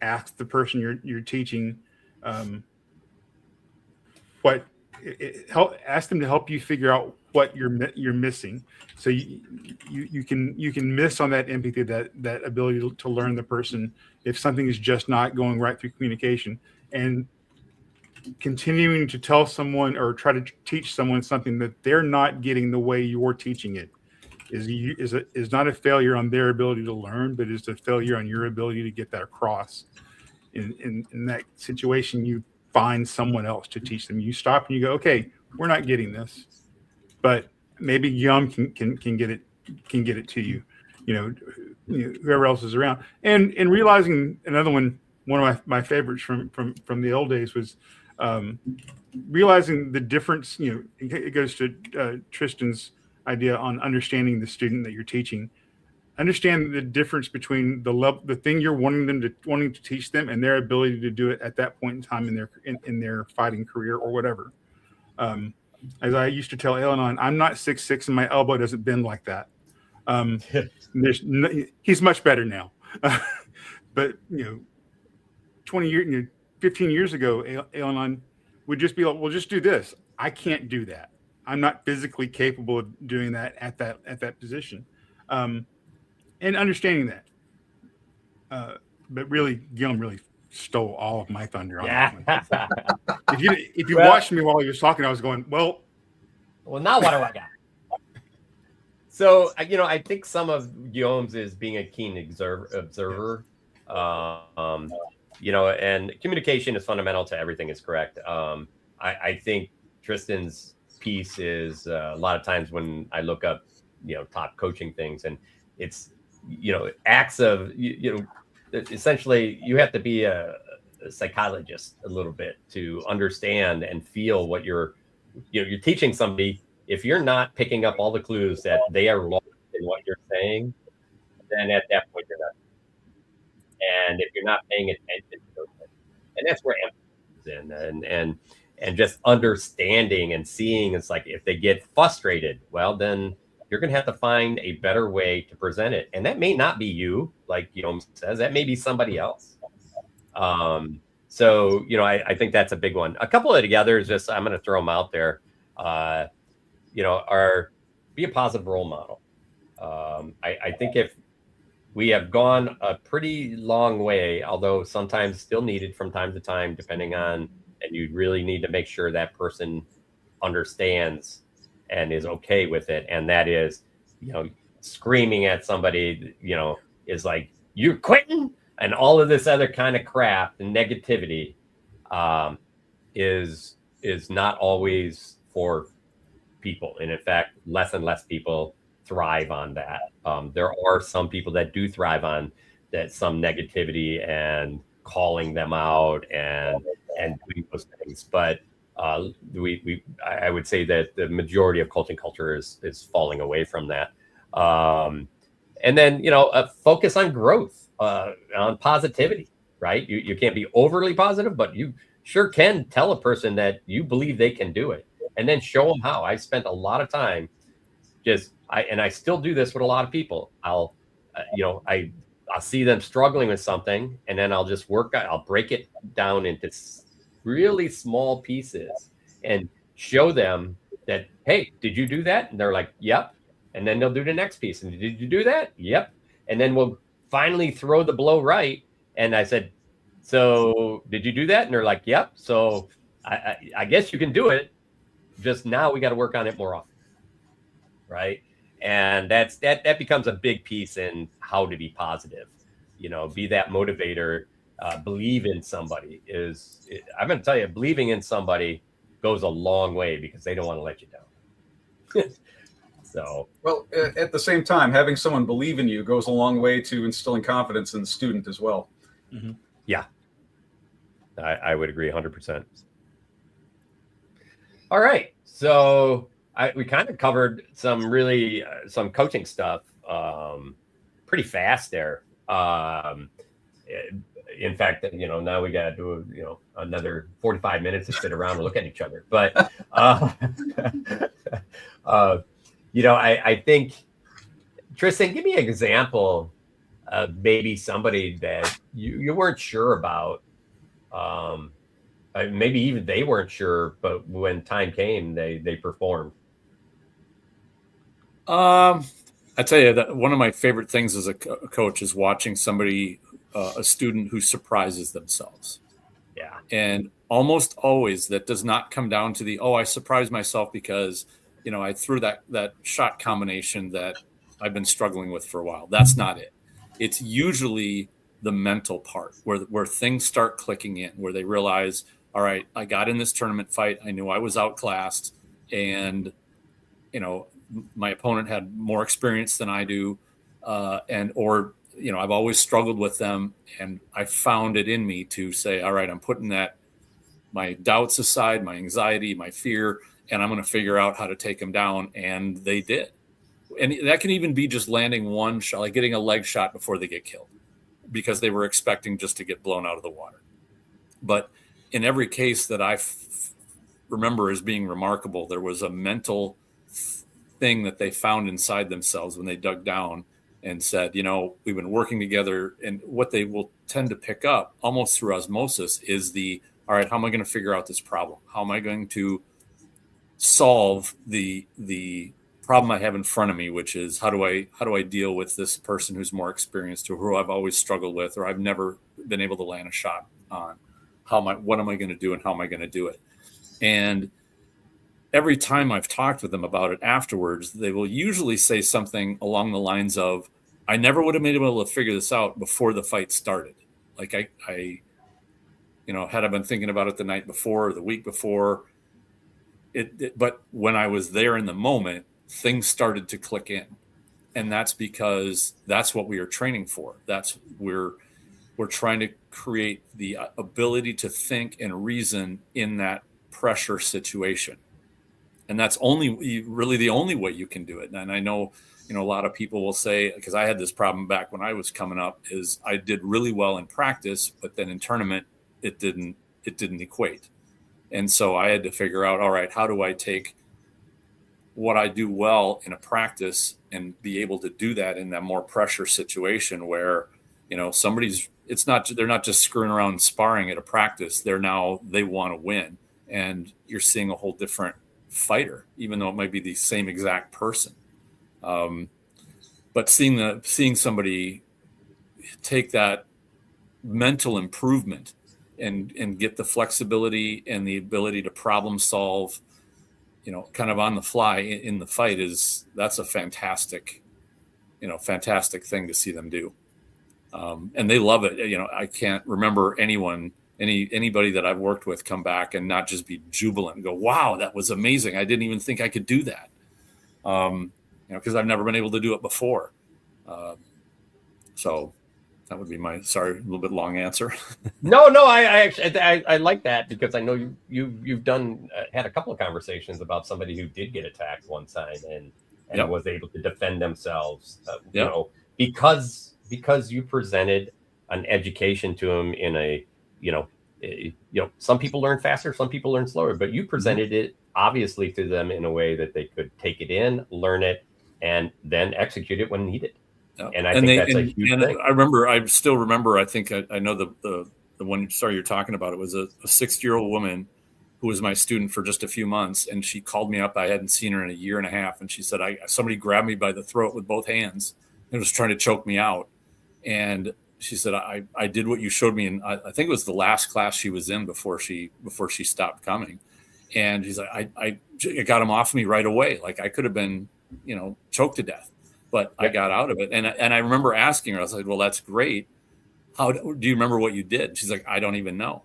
Ask the person you're teaching. Ask them to help you figure out what you're missing, so you can miss on that empathy, that ability to learn the person if something is just not going right through communication. And continuing to tell someone or try to teach someone something that they're not getting the way you're teaching it is not a failure on their ability to learn, but is a failure on your ability to get that across. In that situation, you find someone else to teach them. You stop and you go, okay, we're not getting this, but maybe Yum can get it to you. Whoever else is around, and realizing another one of my favorites from the old days was realizing the difference. It goes to Tristan's idea on understanding the student that you're teaching. Understand the difference between the thing you're wanting to teach them and their ability to do it at that point in time in their fighting career or whatever. As I used to tell Eleanor, I'm not 6'6" and my elbow doesn't bend like that. He's much better now. But 20 years, 15 years ago, Eleanor would just be like, "Well, just do this." I can't do that. I'm not physically capable of doing that at that position. And understanding that, but really, Guillaume really stole all of my thunder on that one. If you watched me while he was talking, I was going, well, now what do I got? So I think some of Guillaume's is being a keen observer. And communication is fundamental to everything. Is correct. I think Tristan's piece is a lot of times when I look up top coaching things, and it's acts of essentially you have to be a psychologist a little bit to understand and feel what you're teaching somebody. If you're not picking up all the clues that they are lost in what you're saying, then at that point you're not. And if you're not paying attention to those things, and that's where empathy comes in, and just understanding and seeing, it's like if they get frustrated, well, then you're going to have to find a better way to present it. And that may not be you, like Guillaume says, that may be somebody else. So, I think that's a big one. A couple of the others, just I'm going to throw them out there. Are be a positive role model. I think if we have gone a pretty long way, although sometimes still needed from time to time, depending on, and you really need to make sure that person understands and is okay with it. And that is, screaming at somebody, is like, you're quitting, and all of this other kind of crap and negativity is not always for people. And in fact, less and less people thrive on that. There are some people that do thrive on that, some negativity and calling them out and doing those things. But I would say that the majority of coaching culture is falling away from that. And then, focus on growth, on positivity, right? You can't be overly positive, but you sure can tell a person that you believe they can do it, and then show them how. I spent a lot of time I still do this with a lot of people. I'll see them struggling with something, and then I'll just I'll break it down into really small pieces and show them that, hey, did you do that? And they're like, yep. And then they'll do the next piece. And did you do that? Yep. And then we'll finally throw the blow right. And I said, so did you do that? And they're like, yep. So I guess you can do it. Just now we got to work on it more often. Right. And that becomes a big piece in how to be positive, be that motivator, believe in somebody I'm going to tell you, believing in somebody goes a long way because they don't want to let you down. So, well, at the same time, having someone believe in you goes a long way to instilling confidence in the student as well. Mm-hmm. Yeah, I would agree 100%. All right. So we kind of covered some coaching stuff pretty fast there. In fact, now we got to do another 45 minutes to sit around and look at each other. But I think, Tristan, give me an example of maybe somebody that you weren't sure about. Maybe even they weren't sure, but when time came, they performed. I tell you that one of my favorite things as a coach is watching somebody, a student who surprises themselves. Yeah. And almost always that does not come down to I surprised myself because, I threw that shot combination that I've been struggling with for a while. That's not it. It's usually the mental part where things start clicking in, where they realize, all right, I got in this tournament fight. I knew I was outclassed, and, my opponent had more experience than I do. I've always struggled with them, and I found it in me to say, all right, I'm putting my doubts aside, my anxiety, my fear, and I'm going to figure out how to take them down. And they did. And that can even be just landing one shot, like getting a leg shot before they get killed, because they were expecting just to get blown out of the water. But in every case that I remember as being remarkable, there was a mental thing that they found inside themselves when they dug down and said, we've been working together. And what they will tend to pick up almost through osmosis is all right, how am I going to figure out this problem? How am I going to solve the problem I have in front of me, which is how do I deal with this person who's more experienced, or who I've always struggled with, or I've never been able to land a shot on? What am I going to do, and how am I going to do it? And every time I've talked with them about it afterwards, they will usually say something along the lines of, I never would have been able to figure this out before the fight started. Like I had I been thinking about it the night before or the week before, but when I was there in the moment, things started to click in. And that's because that's what we are training for. We're trying to create the ability to think and reason in that pressure situation. And that's really the only way you can do it. And I know, a lot of people will say, because I had this problem back when I was coming up, is I did really well in practice, but then in tournament, it didn't equate. And so I had to figure out, all right, how do I take what I do well in a practice and be able to do that in that more pressure situation where, they're not just screwing around and sparring at a practice. They want to win. And you're seeing a whole different fighter, even though it might be the same exact person. But seeing somebody take that mental improvement and get the flexibility and the ability to problem solve, kind of on the fly in the fight that's a fantastic thing to see them do. And they love it. I can't remember anybody that I've worked with come back and not just be jubilant and go, wow, that was amazing. I didn't even think I could do that. Because I've never been able to do it before. So that would be a little bit long answer. No, I actually I like that, because I know you've done had a couple of conversations about somebody who did get attacked one time and Yep. was able to defend themselves, Yep. because you presented an education to them in a, some people learn faster, some people learn slower, but you presented it obviously to them in a way that they could take it in, learn it, and then execute it when needed. Yep. And I think that's a huge thing. I still remember, I think I know the one story you're talking about. It was a 60-year-old woman who was my student for just a few months. And she called me up. I hadn't seen her in a year and a half. And she said, somebody grabbed me by the throat with both hands and was trying to choke me out. And she said, I did what you showed me. And I think it was the last class she was in before she stopped coming. And she's like, I got him off me right away. Like I could have been, choked to death, but I got out of it. And I remember asking her, I was like, well, that's great. How do you remember what you did? She's like, I don't even know.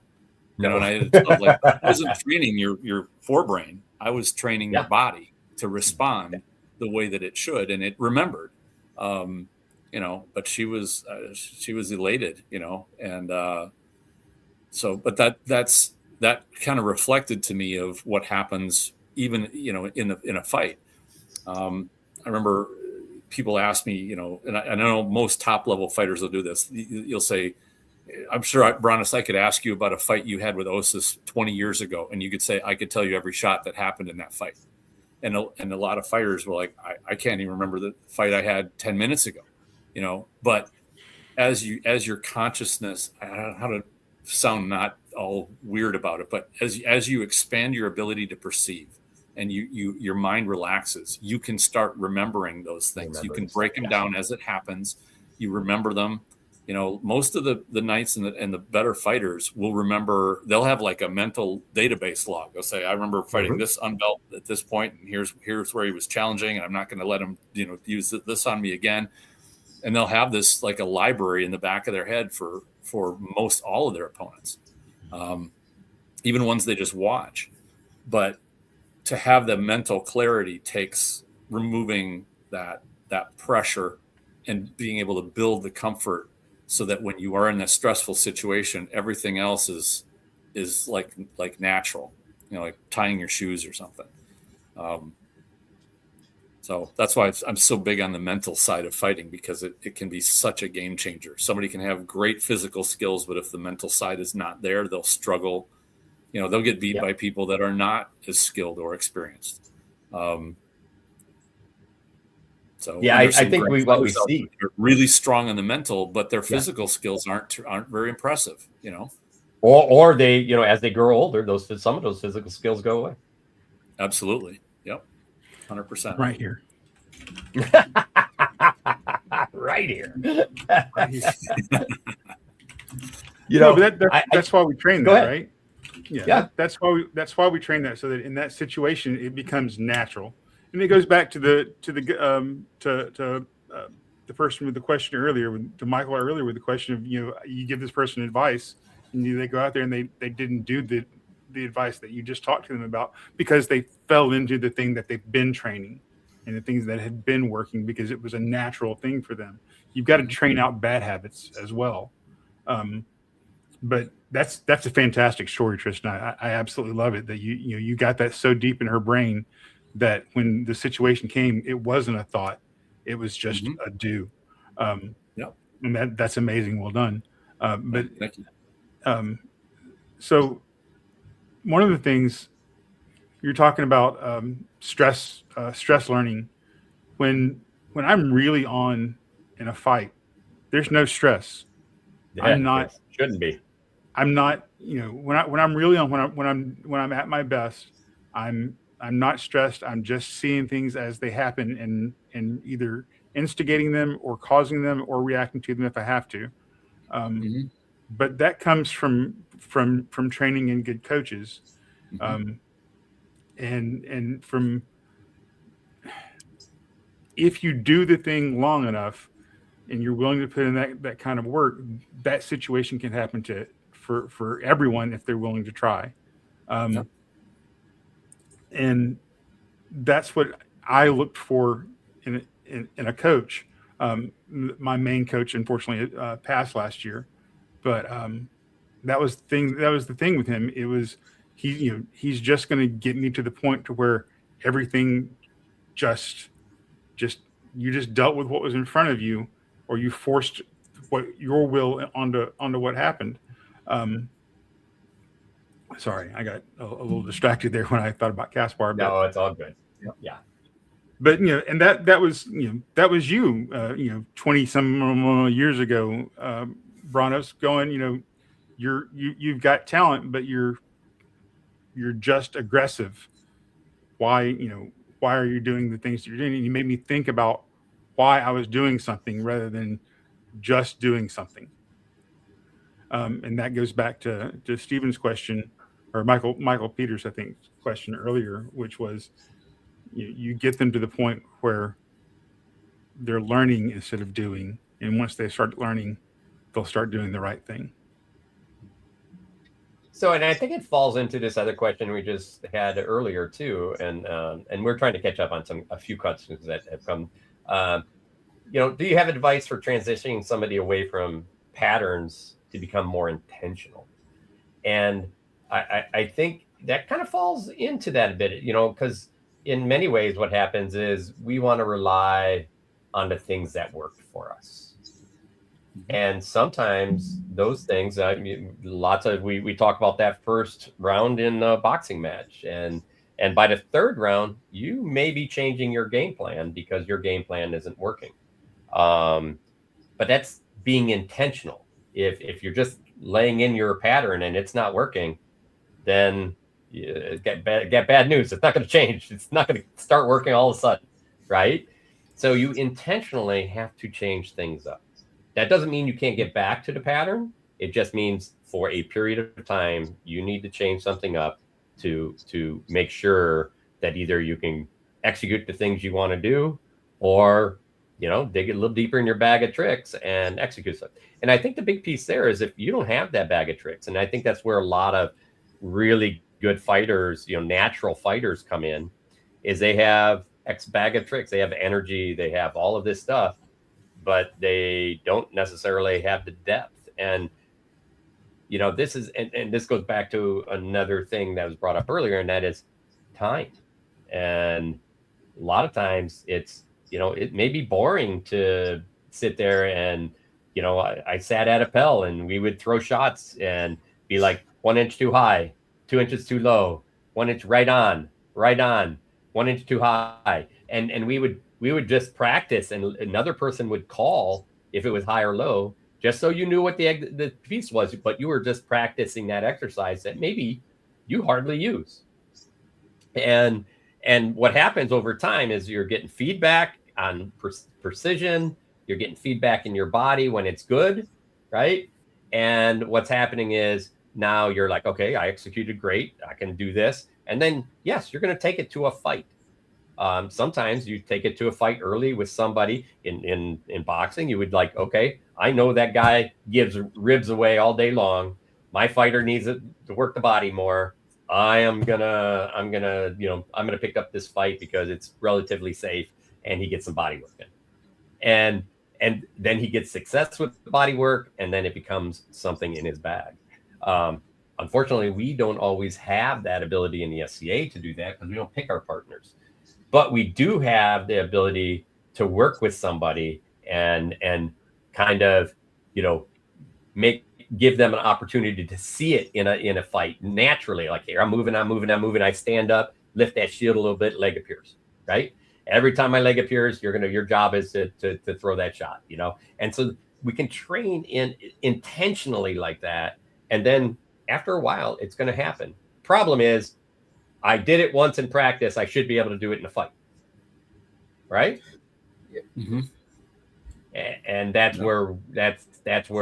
No. And I was like, I wasn't training your forebrain. I was training your body to respond the way that it should. And it remembered, but she was elated, and but that kind of reflected to me of what happens even, in a fight. I remember people ask me, and I know most top level fighters will do this. You'll say, I'm sure, Bronis, I could ask you about a fight you had with Osis 20 years ago. And you could say, I could tell you every shot that happened in that fight. And a lot of fighters were like, I can't even remember the fight I had 10 minutes ago, but as your consciousness, I don't know how to sound not all weird about it, but as you expand your ability to perceive and your mind relaxes, you can start remembering those things. You can break them down as it happens. You remember them. Most of the knights and the better fighters will remember. They'll have like a mental database log. They'll say, I remember fighting this unbelt at this point, and here's where he was challenging, and I'm not going to let him use this on me again. And they'll have this like a library in the back of their head for most all of their opponents, even ones they just watch. But to have the mental clarity takes removing that pressure and being able to build the comfort, so that when you are in a stressful situation, everything else is like natural, like tying your shoes or something. So that's why I'm so big on the mental side of fighting, because it can be such a game changer. Somebody can have great physical skills, but if the mental side is not there, they'll struggle. They'll get beat by people that are not as skilled or experienced. I think what we see, they're really strong on the mental, but their physical skills aren't very impressive. Or they, as they grow older, some of those physical skills go away. Absolutely. Yep. 100%. Right here. Right here. Right here. But that's why we train that, right? Yeah. That's why we train that, so that in that situation it becomes natural. And it goes back to the person with the question earlier, to Michael earlier with the question of, you give this person advice and they go out there and they didn't do the advice that you just talked to them about, because they fell into the thing that they've been training and the things that had been working, because it was a natural thing for them. You've got to train out bad habits as well. But that's a fantastic story, Tristan. I absolutely love it that you got that so deep in her brain that when the situation came, it wasn't a thought, it was just a do. And that's amazing. Well done. But thank you. So one of the things you're talking about, stress learning, when I'm really on in a fight, there's no stress. I'm not. Shouldn't be. I'm not. When I'm really on when I'm at my best, I'm not stressed. I'm just seeing things as they happen and either instigating them or causing them or reacting to them if I have to. Mhm. But that comes from training and good coaches, and from if you do the thing long enough and you're willing to put in that kind of work, that situation can happen for everyone if they're willing to try. Yep. And that's what I looked for in a coach. My main coach, unfortunately, passed last year, but that was the thing with him. It was he's just going to get me to the point to where everything just you just dealt with what was in front of you, or you forced what your will onto what happened. Sorry, I got a little distracted there when I thought about Caspar. No, it's all good. Yep. Yeah. But and that was that was you 20 some years ago, Branos, going you've got talent, but you're just aggressive. Why why are you doing the things that you're doing? And you made me think about why I was doing something rather than just doing something. And that goes back to Stephen's question, or Michael Peters, I think, question earlier, which was you get them to the point where they're learning instead of doing, and once they start learning, they'll start doing the right thing. So, and I think it falls into this other question we just had earlier too, and we're trying to catch up on a few questions that have come. Do you have advice for transitioning somebody away from patterns to become more intentional? And I think that kind of falls into that a bit, because in many ways, what happens is we want to rely on the things that worked for us. And sometimes those things, we talk about that first round in a boxing match. And by the third round, you may be changing your game plan because your game plan isn't working. But that's being intentional. If you're just laying in your pattern and it's not working, then you get bad news. It's not going to change. It's not going to start working all of a sudden, right? So you intentionally have to change things up. That doesn't mean you can't get back to the pattern. It just means for a period of time, you need to change something up to make sure that either you can execute the things you want to do, or dig a little deeper in your bag of tricks and execute stuff. And I think the big piece there is if you don't have that bag of tricks, and I think that's where a lot of really good fighters, natural fighters come in, is they have X bag of tricks. They have energy, they have all of this stuff, but they don't necessarily have the depth. And this is, and this goes back to another thing that was brought up earlier, and that is time. And a lot of times it's, it may be boring to sit there and, I sat at a Pell and we would throw shots and be like 1 inch too high, 2 inches too low, 1 inch right on, 1 inch too high. And we would just practice, and another person would call if it was high or low, just so you knew what the piece was, but you were just practicing that exercise that maybe you hardly use. And what happens over time is you're getting feedback on precision. You're getting feedback in your body when it's good, right? And what's happening is now you're like, okay, I executed great. I can do this. And then, yes, you're going to take it to a fight. Sometimes you take it to a fight early with somebody in boxing. You would like, okay, I know that guy gives ribs away all day long. My fighter needs to work the body more. I'm gonna pick up this fight because it's relatively safe and he gets some body work in. And then he gets success with the body work, and then it becomes something in his bag. Unfortunately, we don't always have that ability in the SCA to do that because we don't pick our partners. But we do have the ability to work with somebody and kind of, give them an opportunity to see it in a fight naturally. Like, here, I'm moving. I stand up, lift that shield a little bit, leg appears, right? Every time my leg appears, your job is to throw that shot, And so can train in intentionally like that, and then after a while, it's going to happen. Problem is, I did it once in practice. I should be able to do it in a fight, right? Mm-hmm. And that's where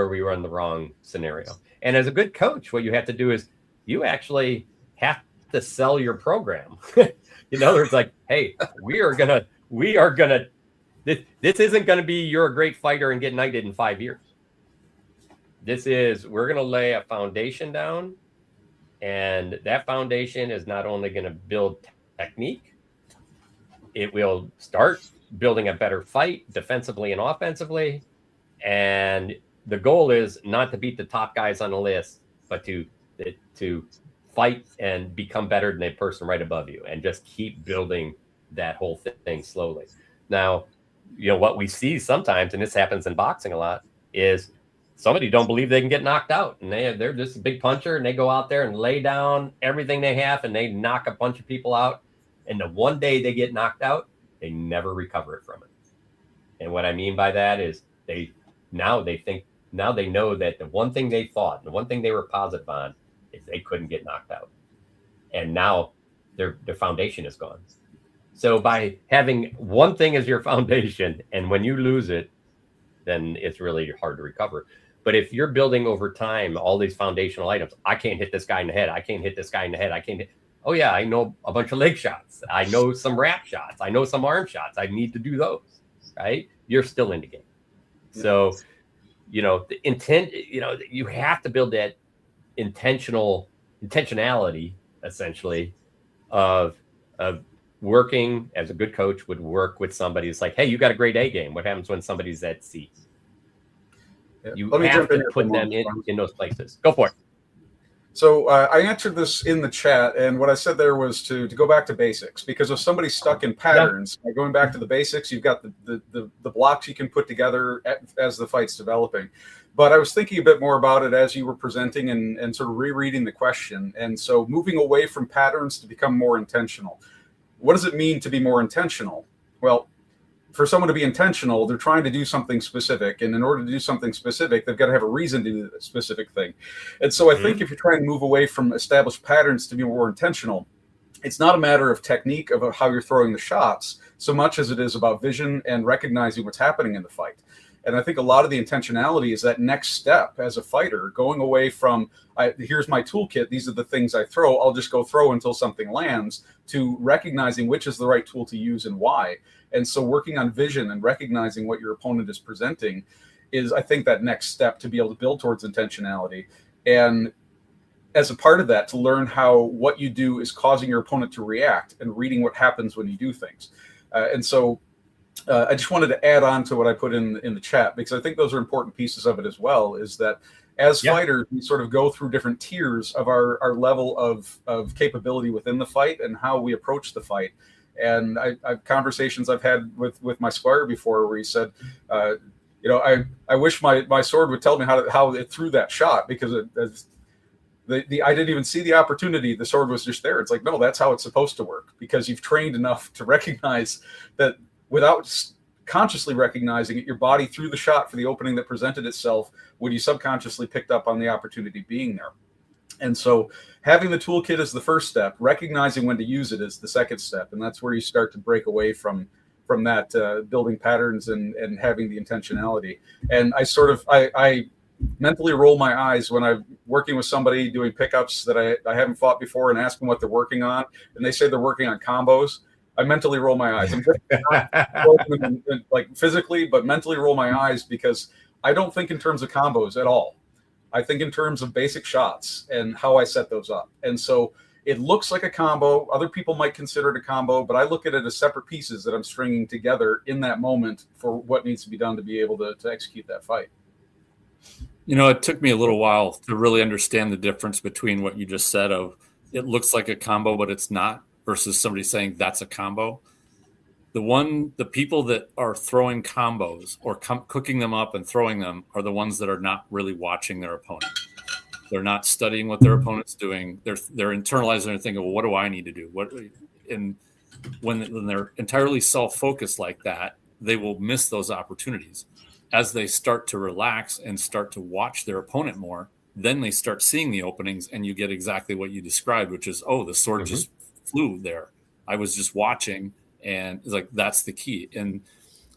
we run the wrong scenario. And as a good coach, what you have to do is you actually have to sell your program. In other words, like, hey, we are gonna this isn't gonna be you're a great fighter and get knighted in 5 years. We're gonna lay a foundation down, and that foundation is not only gonna build technique, it will start building a better fight defensively and offensively. And the goal is not to beat the top guys on the list, but to fight and become better than the person right above you, and just keep building that whole thing slowly. Now, what we see sometimes, and this happens in boxing a lot, is somebody don't believe they can get knocked out, and they're just a big puncher, and they go out there and lay down everything they have, and they knock a bunch of people out. And the one day they get knocked out, they never recover it from it. And what I mean by that is they know that the one thing they thought, the one thing they were positive on, is they couldn't get knocked out. And now their foundation is gone. So by having one thing as your foundation, and when you lose it, then it's really hard to recover. But if you're building over time all these foundational items, I can't hit this guy in the head. I can't hit this guy in the head. I can't hit. Oh yeah, I know a bunch of leg shots. I know some wrap shots. I know some arm shots. I need to do those, right? You're still in the game. So, the intent, you have to build that intentionality, essentially, of working as a good coach would work with somebody. It's like, hey, you got a great A game. What happens when somebody's at C? Yeah. You have to put them in those places. Go for it. So I answered this in the chat, and what I said there was to go back to basics, because if somebody's stuck in patterns, going back to the basics, you've got the blocks you can put together as the fight's developing. But I was thinking a bit more about it as you were presenting and sort of rereading the question. And so moving away from patterns to become more intentional. What does it mean to be more intentional? Well, for someone to be intentional, they're trying to do something specific. And in order to do something specific, they've got to have a reason to do a specific thing. And so I think if you're trying to move away from established patterns to be more intentional, it's not a matter of technique about how you're throwing the shots so much as it is about vision and recognizing what's happening in the fight. And I think a lot of the intentionality is that next step as a fighter, going away from, here's my toolkit, these are the things I throw, I'll just go throw until something lands, to recognizing which is the right tool to use and why. And so working on vision and recognizing what your opponent is presenting is, I think, that next step to be able to build towards intentionality. And as a part of that, to learn how what you do is causing your opponent to react and reading what happens when you do things. And so I just wanted to add on to what I put in the chat, because I think those are important pieces of it as well, is that as fighters, we sort of go through different tiers of our level of capability within the fight and how we approach the fight. And I've conversations I've had with my squire before where he said, I wish my sword would tell me how it threw that shot, because I didn't even see the opportunity. The sword was just there. It's like, no, that's how it's supposed to work, because you've trained enough to recognize that without consciously recognizing it, your body threw the shot for the opening that presented itself when you subconsciously picked up on the opportunity being there. And so having the toolkit is the first step. Recognizing when to use it is the second step. And that's where you start to break away from that building patterns and having the intentionality. And I mentally roll my eyes when I'm working with somebody doing pickups that I haven't fought before and ask them what they're working on. And they say they're working on combos. I mentally roll my eyes. I'm just like physically, but mentally roll my eyes, because I don't think in terms of combos at all. I think in terms of basic shots and how I set those up. And so it looks like a combo. Other people might consider it a combo, but I look at it as separate pieces that I'm stringing together in that moment for what needs to be done to be able to execute that fight. It took me a little while to really understand the difference between what you just said of it looks like a combo, but it's not, versus somebody saying that's a combo. The people that are throwing combos or cooking them up and throwing them are the ones that are not really watching their opponent. They're not studying what their opponent's doing. They're internalizing and thinking, well, what do I need to do? And when they're entirely self-focused like that, they will miss those opportunities. as they start to relax and start to watch their opponent more, then they start seeing the openings, and you get exactly what you described, which is, oh, the sword just flew there. I was just watching, and it's like, that's the key. And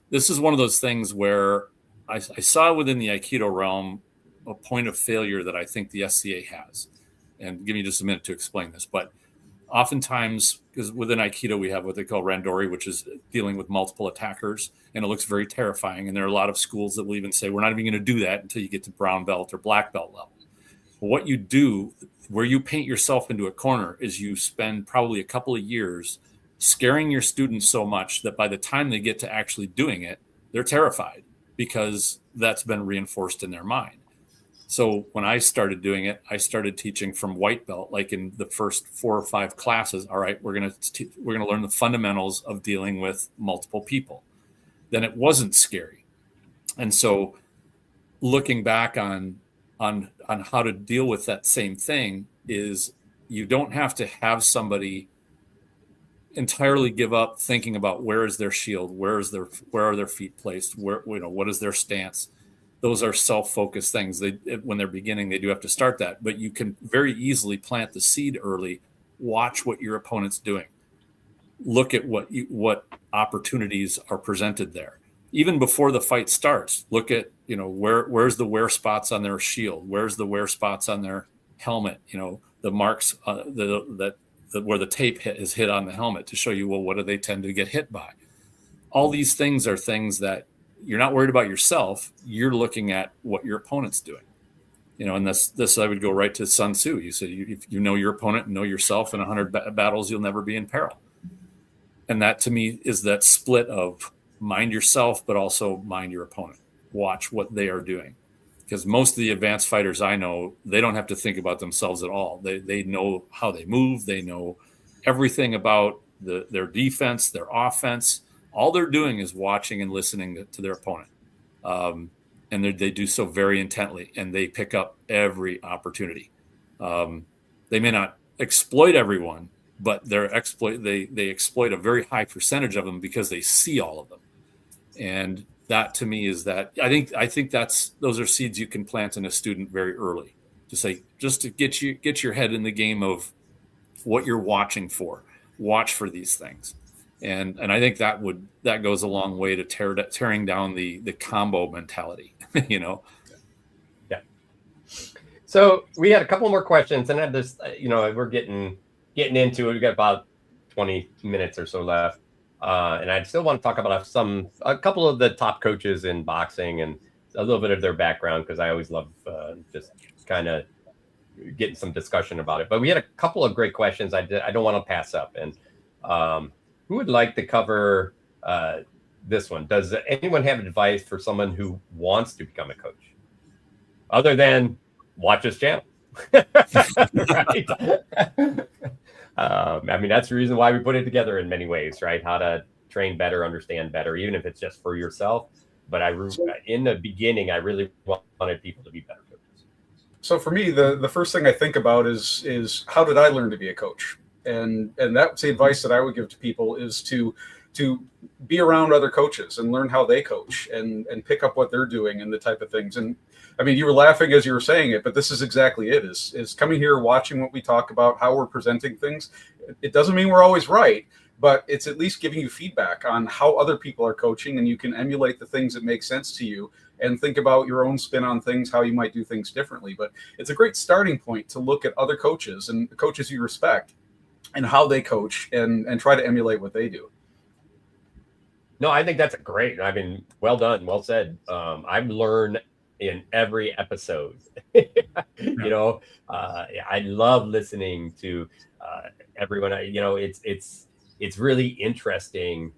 this is one of those things where I saw within the Aikido realm a point of failure that I think the SCA has. And give me just a minute to explain this. But oftentimes, because within Aikido, we have what they call randori, which is dealing with multiple attackers, and it looks very terrifying. And there are a lot of schools that will even say, we're not even going to do that until you get to brown belt or black belt level. But what you do, where you paint yourself into a corner, is you spend probably a couple of years scaring your students so much that by the time they get to actually doing it, they're terrified, because that's been reinforced in their mind. So when I started doing it, I started teaching from white belt, like in the first 4 or 5 classes. All right, we're going to learn the fundamentals of dealing with multiple people. Then it wasn't scary. And so looking back on how to deal with that same thing is, you don't have to have somebody entirely give up thinking about where is their shield, where are their feet placed, what is their stance. Those are self-focused things. When they're beginning, they do have to start that, but you can very easily plant the seed early. Watch what your opponent's doing. Look at what opportunities are presented there. Even before the fight starts, look at, where's the wear spots on their shield, where's the wear spots on their helmet, the marks where the tape is hit on the helmet, to show you, well, what do they tend to get hit by? All these things are things that you're not worried about yourself. You're looking at what your opponent's doing, and this I would go right to Sun Tzu. You say, if you know your opponent and know yourself, in 100 battles, you'll never be in peril. And that, to me, is that split of mind yourself, but also mind your opponent. Watch what they are doing. Because most of the advanced fighters I know, they don't have to think about themselves at all. They know how they move. They know everything about their defense, their offense. All they're doing is watching and listening to their opponent. And they do so very intently, and they pick up every opportunity. They may not exploit everyone, but they exploit a very high percentage of them, because they see all of them. And that, to me, is that I think those are seeds you can plant in a student very early, just to get your head in the game of what you're watching for. Watch for these things. And I think that goes a long way to tearing down the combo mentality, Yeah. So we had a couple more questions, and then this, we're getting into it. We got about 20 minutes or so left, and I still want to talk about a couple of the top coaches in boxing and a little bit of their background, because I always love just kind of getting some discussion about it. But we had a couple of great questions I don't want to pass up, and who would like to cover this one? Does anyone have advice for someone who wants to become a coach, other than watch this channel? Right? I mean, that's the reason why we put it together in many ways, right? How to train better, understand better, even if it's just for yourself. But in the beginning, I really wanted people to be better coaches. So for me, the first thing I think about is how did I learn to be a coach? And that's the advice that I would give to people, is to be around other coaches and learn how they coach and pick up what they're doing and the type of things. And I mean, you were laughing as you were saying it, but this is exactly it, is coming here, watching what we talk about, how we're presenting things. It doesn't mean we're always right, but it's at least giving you feedback on how other people are coaching, and you can emulate the things that make sense to you and think about your own spin on things, how you might do things differently. But it's a great starting point to look at other coaches and the coaches you respect and how they coach, and try to emulate what they do. No, I think that's great. I mean, well done, well said. I've learned in every episode. I love listening to everyone. It's really interesting.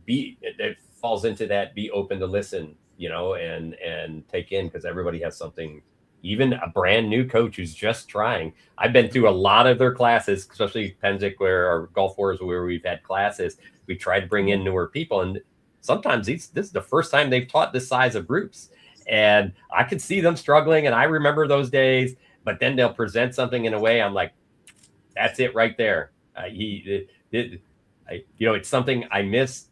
It falls into that, be open to listen, and take in, because everybody has something. Even a brand new coach who's just trying. I've been through a lot of their classes, especially Penzic, or Gulf Wars, where we've had classes. We try to bring in newer people, and sometimes this is the first time they've taught this size of groups, and I could see them struggling, and I remember those days. But then they'll present something in a way I'm like, that's it right there. It's something I miss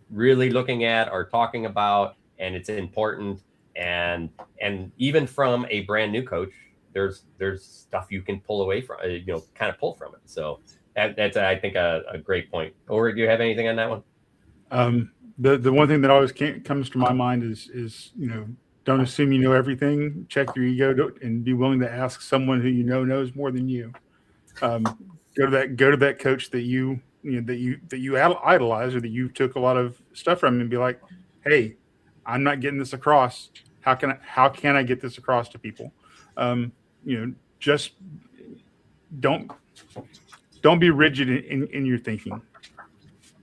really looking at or talking about. and it's important. And even from a brand new coach, there's stuff you can pull away from, kind of pull from it. So that's I think a great point. Or do you have anything on that one? The one thing that always comes to my mind is don't assume you know everything. Check your ego and be willing to ask someone who knows more than you. Go to that coach that you idolize, or that you took a lot of stuff from, and be like, hey, I'm not getting this across. How can I get this across to people? Just don't be rigid in your thinking.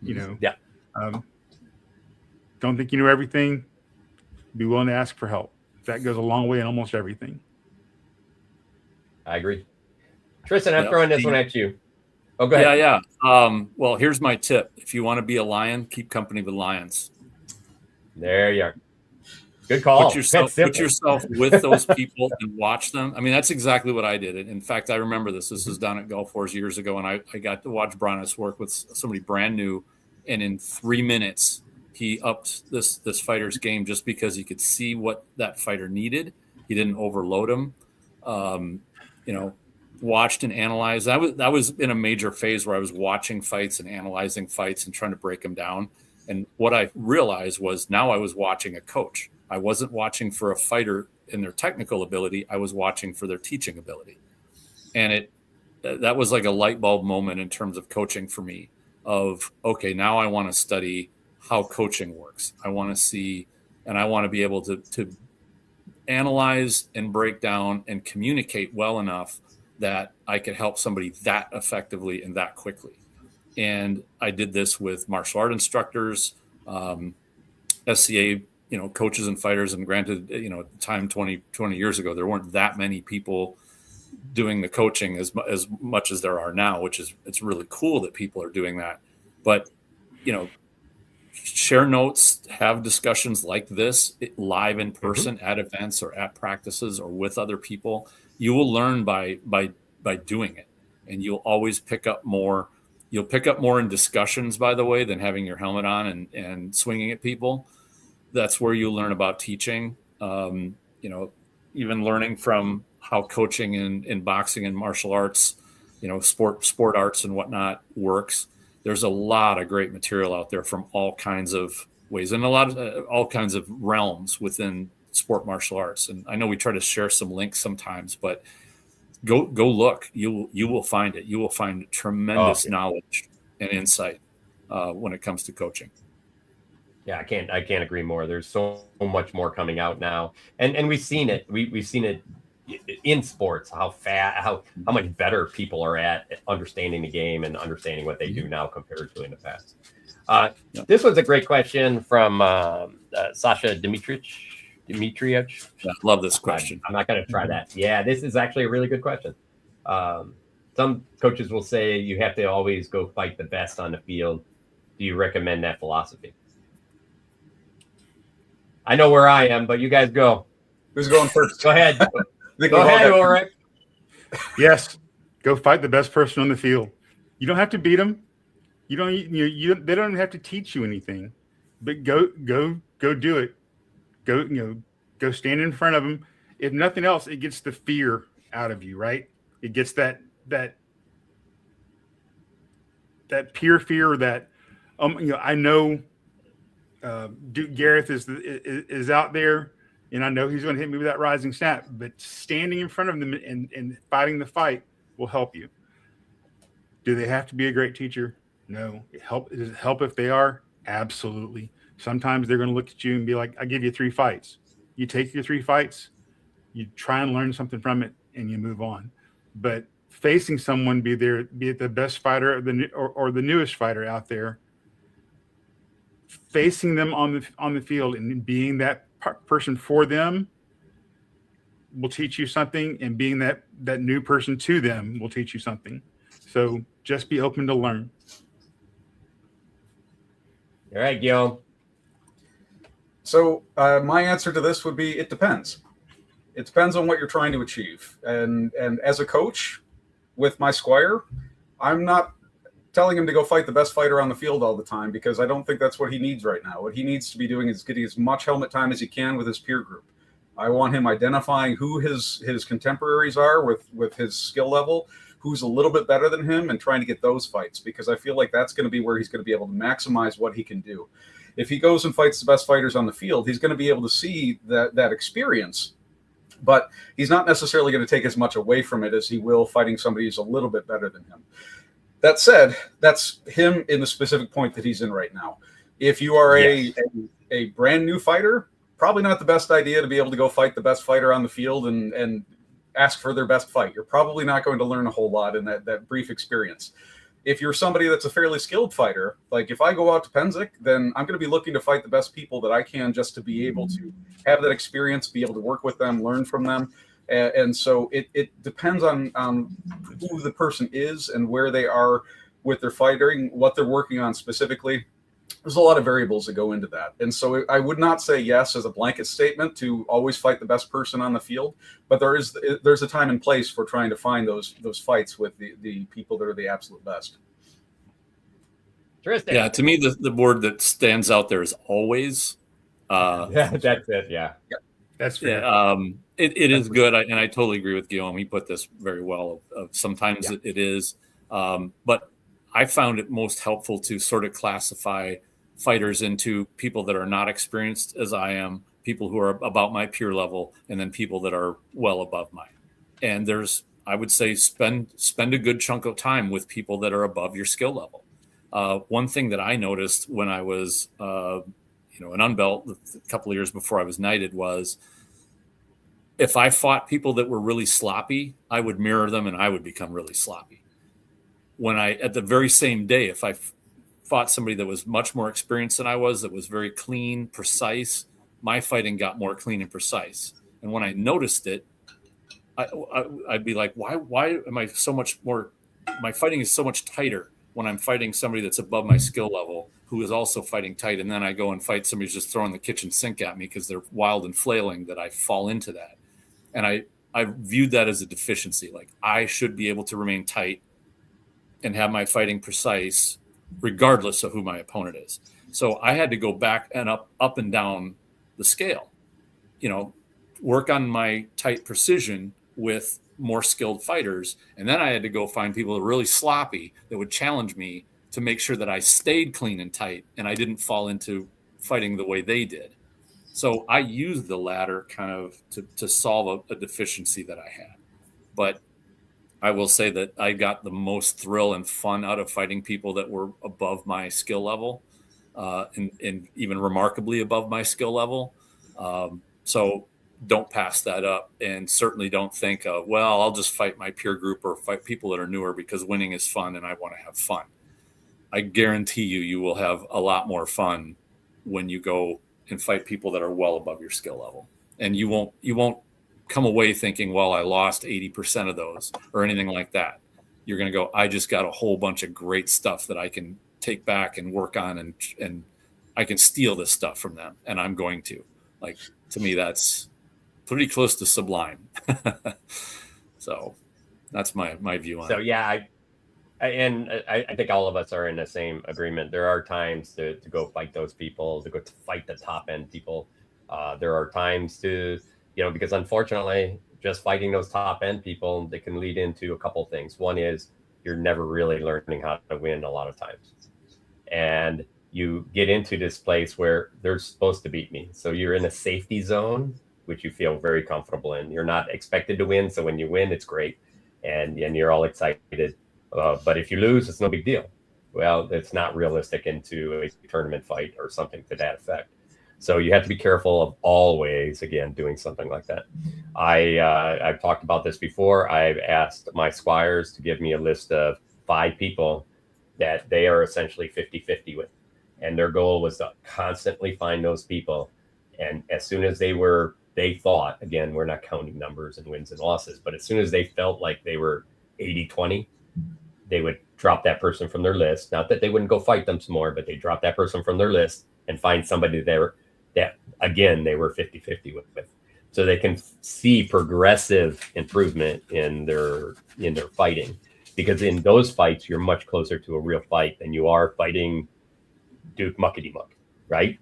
Yeah. Don't think you know everything. Be willing to ask for help. That goes a long way in almost everything. I agree. Tristan, I'm throwing this one at you. Oh, go ahead. Yeah. Well, here's my tip. If you want to be a lion, keep company with lions. There you are. Good call. Put yourself with those people and watch them. I mean, that's exactly what I did. In fact, I remember this. This was down at Gulf Wars years ago, and I got to watch Bronis work with somebody brand new, and in 3 minutes, he upped this fighter's game just because he could see what that fighter needed. He didn't overload him. Watched and analyzed. That was in a major phase where I was watching fights and analyzing fights and trying to break them down. And what I realized was now I was watching a coach. I wasn't watching for a fighter in their technical ability. I was watching for their teaching ability. And that was like a light bulb moment in terms of coaching for me of, okay, now I want to study how coaching works. I want to see, and I want to be able to analyze and break down and communicate well enough that I could help somebody that effectively and that quickly. And I did this with martial art instructors, SCA, coaches and fighters. And granted, at the time 20 years ago, there weren't that many people doing the coaching as much as there are now, it's really cool that people are doing that. But, share notes, have discussions like this live in person at events or at practices or with other people. You will learn by doing it, and you'll always pick up more. You'll pick up more in discussions, by the way, than having your helmet on and swinging at people. That's where you learn about teaching. Even learning from how coaching in boxing and martial arts, sport arts and whatnot works. There's a lot of great material out there from all kinds of ways and all kinds of realms within sport martial arts. And I know we try to share some links sometimes, but go look. You will find it. You will find tremendous knowledge and insight when it comes to coaching. Yeah, I can't agree more. There's so much more coming out now, and we've seen it. We've seen it in sports, how much better people are at understanding the game and understanding what they do now compared to in the past. This was a great question from Sasha Dimitrievich. Yeah, love this question. I'm not going to try that. Yeah, this is actually a really good question. Some coaches will say you have to always go fight the best on the field. Do you recommend that philosophy? I know where I am, but you guys go. Who's going first? Go ahead. Go ahead, Ulrich. Yes, go fight the best person on the field. You don't have to beat them. They don't have to teach you anything, but go do it. Go stand in front of them. If nothing else, it gets the fear out of you, right? It gets that pure fear that I know Duke Gareth is out there. And I know he's going to hit me with that rising snap, but standing in front of them and fighting the fight will help you. Do they have to be a great teacher? No. Does it help if they are? Absolutely. Sometimes they're going to look at you and be like, I give you 3 fights. You take your 3 fights, you try and learn something from it, and you move on. But facing someone, be it the best fighter or the newest fighter out there, facing them on the field and being that person for them will teach you something, and being that new person to them will teach you something. So just be open to learn. All right, Guillaume. So my answer to this would be, it depends. It depends on what you're trying to achieve. And as a coach with my Squire, I'm not telling him to go fight the best fighter on the field all the time, because I don't think that's what he needs right now. What he needs to be doing is getting as much helmet time as he can with his peer group. I want him identifying who his contemporaries are with his skill level, who's a little bit better than him, and trying to get those fights, because I feel like that's going to be where he's going to be able to maximize what he can do. If he goes and fights the best fighters on the field, he's going to be able to see that experience, but he's not necessarily going to take as much away from it as he will fighting somebody who's a little bit better than him. That said, that's him in the specific point that he's in right now. If you are a brand new fighter, probably not the best idea to be able to go fight the best fighter on the field and ask for their best fight. You're probably not going to learn a whole lot in that brief experience. If you're somebody that's a fairly skilled fighter, like if I go out to Penzic, then I'm going to be looking to fight the best people that I can, just to be able to have that experience, be able to work with them, learn from them. And so it depends on who the person is and where they are with their fighting, what they're working on specifically. There's a lot of variables that go into that. And so I would not say yes as a blanket statement to always fight the best person on the field, but there's a time and place for trying to find those fights with the people that are the absolute best. Tristan. Yeah, to me, the word that stands out there is always. Yeah, that's it. Yeah. That's fair. Yeah, it is good, and I totally agree with Guillaume. He put this very well. Sometimes it is, but I found it most helpful to sort of classify fighters into people that are not experienced as I am, people who are about my peer level, and then people that are well above mine. And I would say, spend a good chunk of time with people that are above your skill level. One thing that I noticed when I was an unbelt a couple of years before I was knighted was, if I fought people that were really sloppy, I would mirror them and I would become really sloppy. At the very same day, if I fought somebody that was much more experienced than I was, that was very clean, precise, my fighting got more clean and precise. And when I noticed it, I'd be like, why am I so much more, my fighting is so much tighter when I'm fighting somebody that's above my skill level, who is also fighting tight. And then I go and fight somebody who's just throwing the kitchen sink at me because they're wild and flailing, that I fall into that. And I viewed that as a deficiency. Like, I should be able to remain tight and have my fighting precise regardless of who my opponent is. So I had to go back and up and down the scale, work on my tight precision with more skilled fighters. And then I had to go find people that were really sloppy that would challenge me to make sure that I stayed clean and tight and I didn't fall into fighting the way they did. So I used the latter kind of to solve a deficiency that I had. But I will say that I got the most thrill and fun out of fighting people that were above my skill level, and even remarkably above my skill level. So don't pass that up, and certainly don't think, well, I'll just fight my peer group or fight people that are newer because winning is fun and I want to have fun. I guarantee you will have a lot more fun when you go and fight people that are well above your skill level. And you won't come away thinking, well, I lost 80% of those or anything like that. You're going to go, I just got a whole bunch of great stuff that I can take back and work on, and I can steal this stuff from them. And I'm going to. Like, to me, that's pretty close to sublime. So that's my view on it. So, yeah, I think all of us are in the same agreement. There are times to go fight those people, to go to fight the top end people. There are times to, because unfortunately, just fighting those top end people, they can lead into a couple things. One is you're never really learning how to win a lot of times. And you get into this place where they're supposed to beat me. So you're in a safety zone, which you feel very comfortable in. You're not expected to win. So when you win, it's great. And you're all excited. But if you lose, it's no big deal. Well, it's not realistic into a tournament fight or something to that effect. So you have to be careful of always, again, doing something like that. I've talked about this before. I've asked my squires to give me a list of 5 people that they are essentially 50-50 with. And their goal was to constantly find those people. And as soon as they thought, again, we're not counting numbers and wins and losses, but as soon as they felt like they were 80-20, they would drop that person from their list. Not that they wouldn't go fight them some more, but they drop that person from their list and find somebody there that, again, they were 50-50 with. So they can see progressive improvement in their fighting. because in those fights, you're much closer to a real fight than you are fighting Duke muckety muck, right?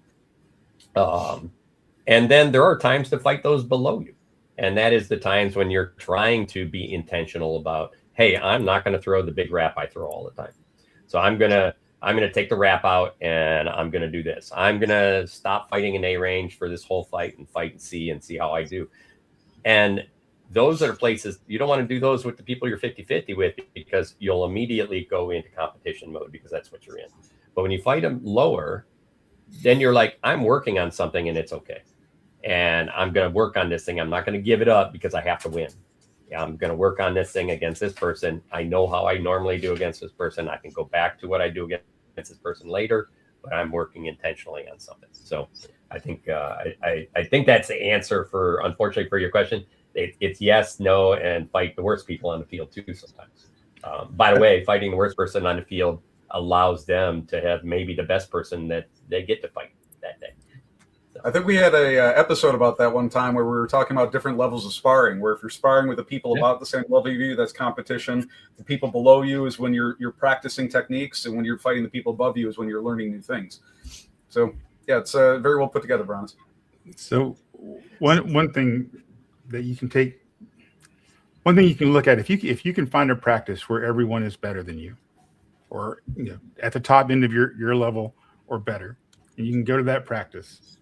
And then there are times to fight those below you. And that is the times when you're trying to be intentional about, hey, I'm not going to throw the big wrap I throw all the time. So I'm going to take the wrap out and I'm going to do this. I'm going to stop fighting in A range for this whole fight and fight in C and see how I do. And those are places you don't want to do those with the people you're 50-50 with, because you'll immediately go into competition mode because that's what you're in. But when you fight them lower, then you're like, I'm working on something and it's okay. And I'm going to work on this thing. I'm not going to give it up because I have to win. Yeah, I'm going to work on this thing against this person. I know how I normally do against this person. I can go back to what I do against this person later, but I'm working intentionally on something. So I think I think that's the answer for, unfortunately, for your question. It's yes, no, and fight the worst people on the field too sometimes. By the way, fighting the worst person on the field allows them to have maybe the best person that they get to fight that day. So. I think we had a episode about that one time where we were talking about different levels of sparring, where if you're sparring with the people about the same level of you, that's competition. The people below you is when you're practicing techniques, and when you're fighting the people above you is when you're learning new things. So yeah, it's very well put together, Bronze. So one thing that you can take, one thing you can look at, if you can find a practice where everyone is better than you, or at the top end of your level or better, and you can go to that practice.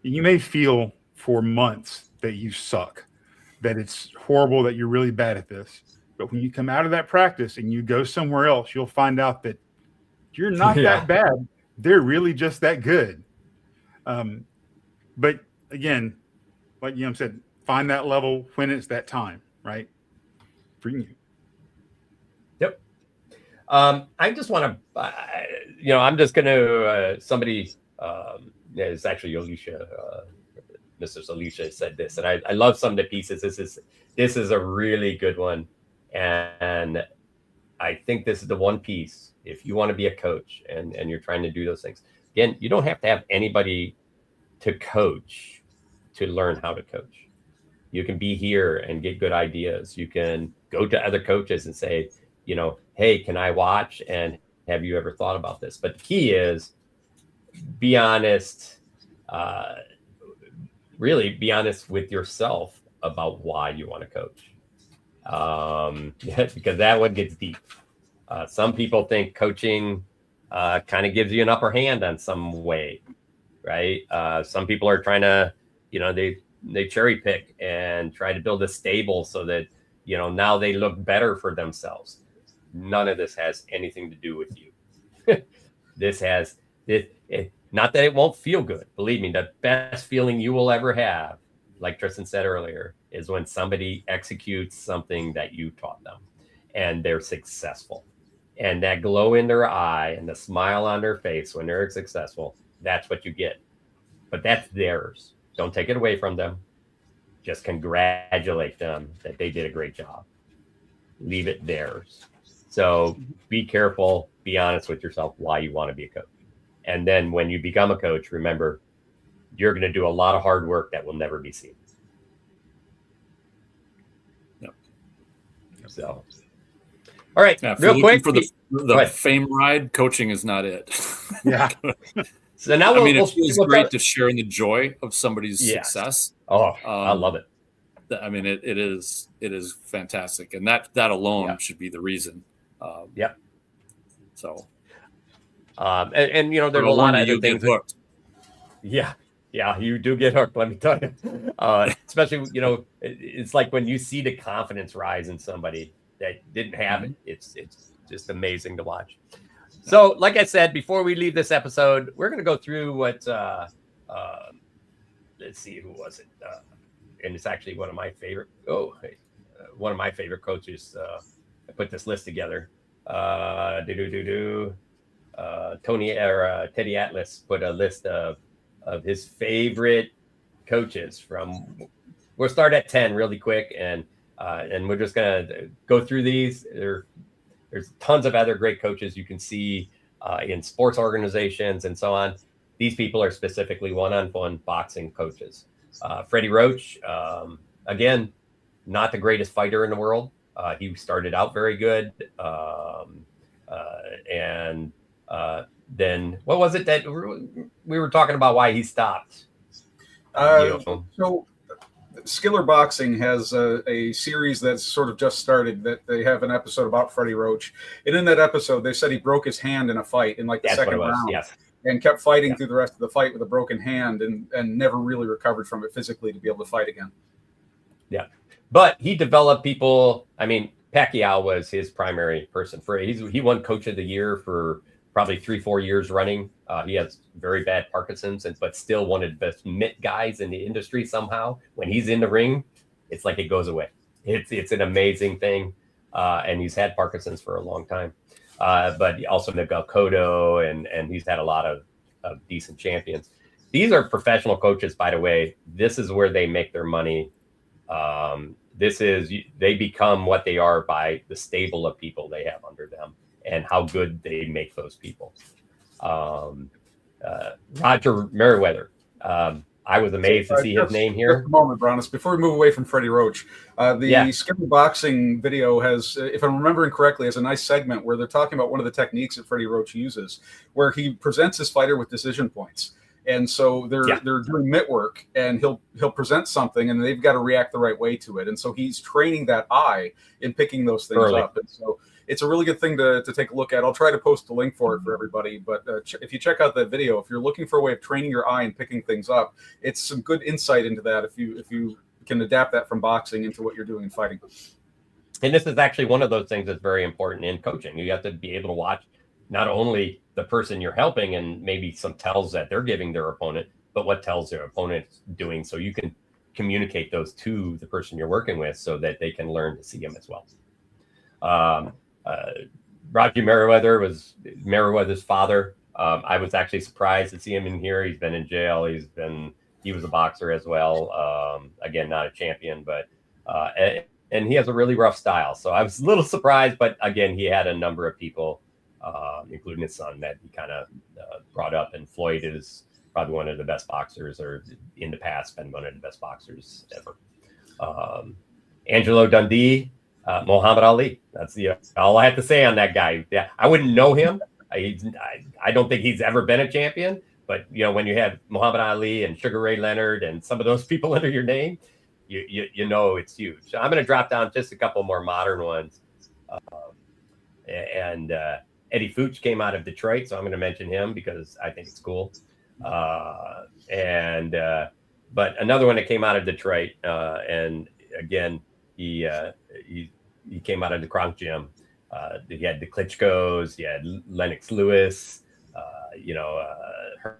You may feel for months that you suck, that it's horrible, that you're really bad at this. But when you come out of that practice and you go somewhere else, you'll find out that you're not that bad. They're really just that good. But again, like said, find that level when it's that time, right? For you. Yep. I just want to, I'm just going to, somebody, it's actually Alicia, Mrs. Alicia said this, and I love some of the pieces. This is a really good one. And I think this is the one piece, if you want to be a coach and you're trying to do those things, again, you don't have to have anybody to coach to learn how to coach. You can be here and get good ideas. You can go to other coaches and say, hey, can I watch? And have you ever thought about this? But the key is, be honest, really be honest with yourself about why you want to coach. Because that one gets deep. Some people think coaching kind of gives you an upper hand on some way, right? Some people are trying to, they cherry pick and try to build a stable so that, now they look better for themselves. None of this has anything to do with you. This has not that it won't feel good. Believe me, the best feeling you will ever have, like Tristan said earlier, is when somebody executes something that you taught them and they're successful. And that glow in their eye and the smile on their face when they're successful, that's what you get. But that's theirs. Don't take it away from them. Just congratulate them that they did a great job. Leave it theirs. So be careful, be honest with yourself why you want to be a coach. And then when you become a coach, remember, you're going to do a lot of hard work that will never be seen. Yep. So, all right, real quick. For the fame ride, coaching is not it. Yeah. So now it feels great to share in the joy of somebody's success. Oh, I love it. I mean, it is fantastic. And that alone should be the reason. Yep. So. And there's a lot of other things. Yeah, you do get hooked. Let me tell you. Especially, it's like when you see the confidence rise in somebody that didn't have it. It's just amazing to watch. So, like I said, before we leave this episode, we're going to go through what. Let's see, who was it? And it's actually one of my favorite. One of my favorite coaches. I put this list together. Teddy Atlas put a list of his favorite coaches we'll start at 10 really quick and we're just going to go through these. There's tons of other great coaches you can see in sports organizations and so on. These people are specifically one-on-one boxing coaches. Freddie Roach, again, not the greatest fighter in the world, He started out very good. And then what was it that we were talking about why he stopped? So Skiller Boxing has a series that's sort of just started that they have an episode about Freddie Roach. And in that episode, they said he broke his hand in a fight in like the second round. Yes. And kept fighting through the rest of the fight with a broken hand and never really recovered from it physically to be able to fight again. Yeah. But he developed people. I mean, Pacquiao was his primary person. He won Coach of the Year for probably 3-4 years running. He has very bad Parkinson's, but still one of the best mitt guys in the industry somehow. When he's in the ring, it's like it goes away. It's an amazing thing. And he's had Parkinson's for a long time. But also Miguel Cotto, and he's had a lot of decent champions. These are professional coaches, by the way. This is where they make their money. They become what they are by the stable of people they have under them and how good they make those people. Roger Merriweather. I was amazed to see his name here. Just a moment, Bronis. Before we move away from Freddie Roach, the Skiller Boxing video has, if I'm remembering correctly, has a nice segment where they're talking about one of the techniques that Freddie Roach uses, where he presents his fighter with decision points. And so they're doing mitt work, and he'll present something, and they've got to react the right way to it. And so he's training that eye in picking those things up. And so it's a really good thing to take a look at. I'll try to post a link for it for everybody. But if you check out that video, if you're looking for a way of training your eye and picking things up, it's some good insight into that. If you can adapt that from boxing into what you're doing in fighting. And this is actually one of those things that's very important in coaching. You have to be able to watch not only the person you're helping and maybe some tells that they're giving their opponent, but what tells their opponent's doing, so you can communicate those to the person you're working with so that they can learn to see them as well. Roger Merriweather was Merriweather's father. I was actually surprised to see him in here. He's been in jail. He was a boxer as well. Again, not a champion, but and he has a really rough style. So I was a little surprised, but again, he had a number of people, including his son, that he kind of brought up. And Floyd is probably one of the best boxers, or in the past been one of the best boxers ever. Angelo Dundee, Muhammad Ali. That's all I have to say on that guy. Yeah, I wouldn't know him. I don't think he's ever been a champion. But when you have Muhammad Ali and Sugar Ray Leonard and some of those people under your name, you know it's huge. So I'm going to drop down just a couple more modern ones. And Eddie Fuchs came out of Detroit, so I'm going to mention him because I think it's cool. But another one that came out of Detroit, and again, he came out of the Kronk Gym. He had the Klitschko's, he had Lennox Lewis,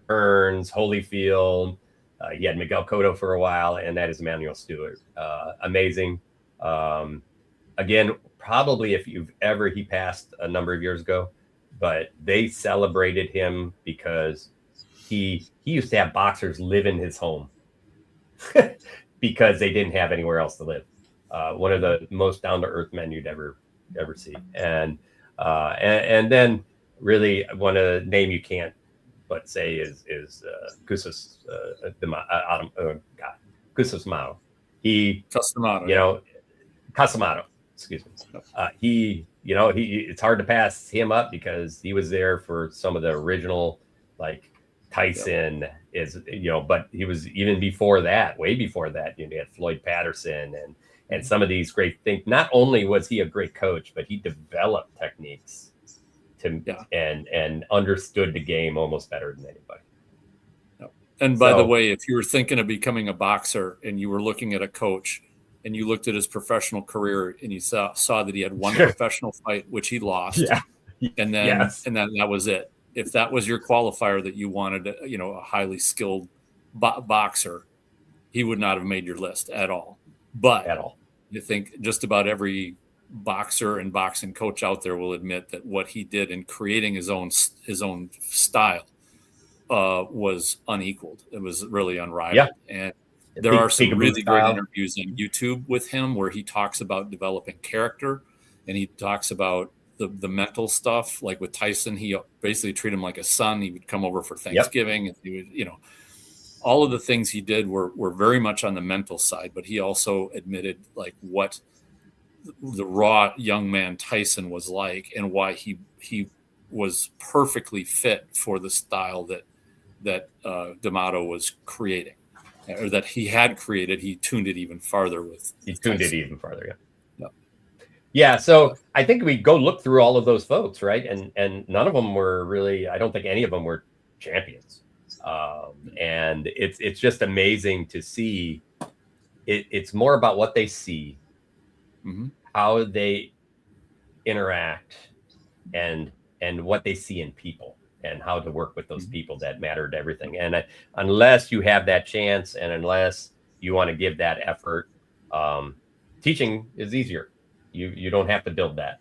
Hearns, Holyfield. He had Miguel Cotto for a while, and that is Emmanuel Stewart. Amazing. Again, probably he passed a number of years ago, but they celebrated him because he used to have boxers live in his home because they didn't have anywhere else to live. One of the most down-to-earth men you'd ever see. And then really one of the name you can't but say is Kusas Kusasmato. Casamato. Excuse me. It's hard to pass him up because he was there for some of the original, like Tyson but he was even before that, way before that. You had Floyd Patterson and some of these great things. Not only was he a great coach, but he developed techniques and understood the game almost better than anybody. And by the way, if you were thinking of becoming a boxer and you were looking at a coach and you looked at his professional career and you saw that he had one professional fight, which he lost, and then that was it. If that was your qualifier that you wanted, a highly skilled boxer, he would not have made your list at all. But you think just about every boxer and boxing coach out there will admit that what he did in creating his own style was unequaled. It was really unrivaled. And there are some really great interviews on YouTube with him where he talks about developing character, and he talks about the mental stuff. Like with Tyson, he basically treated him like a son. He would come over for Thanksgiving, and he would, all of the things he did were very much on the mental side, but he also admitted like what the raw young man Tyson was like, and why he was perfectly fit for the style that D'Amato was creating, or that he had created. He tuned it even farther with tuned Tyson. it even farther. Yeah. So I think we go look through all of those folks, right? And none of them were really, I don't think any of them were champions. And it's just amazing to see. It's more about what they see, how they interact, and what they see in people, and how to work with those people that matter to everything. And unless you have that chance, and unless you want to give that effort, teaching is easier. You don't have to build that.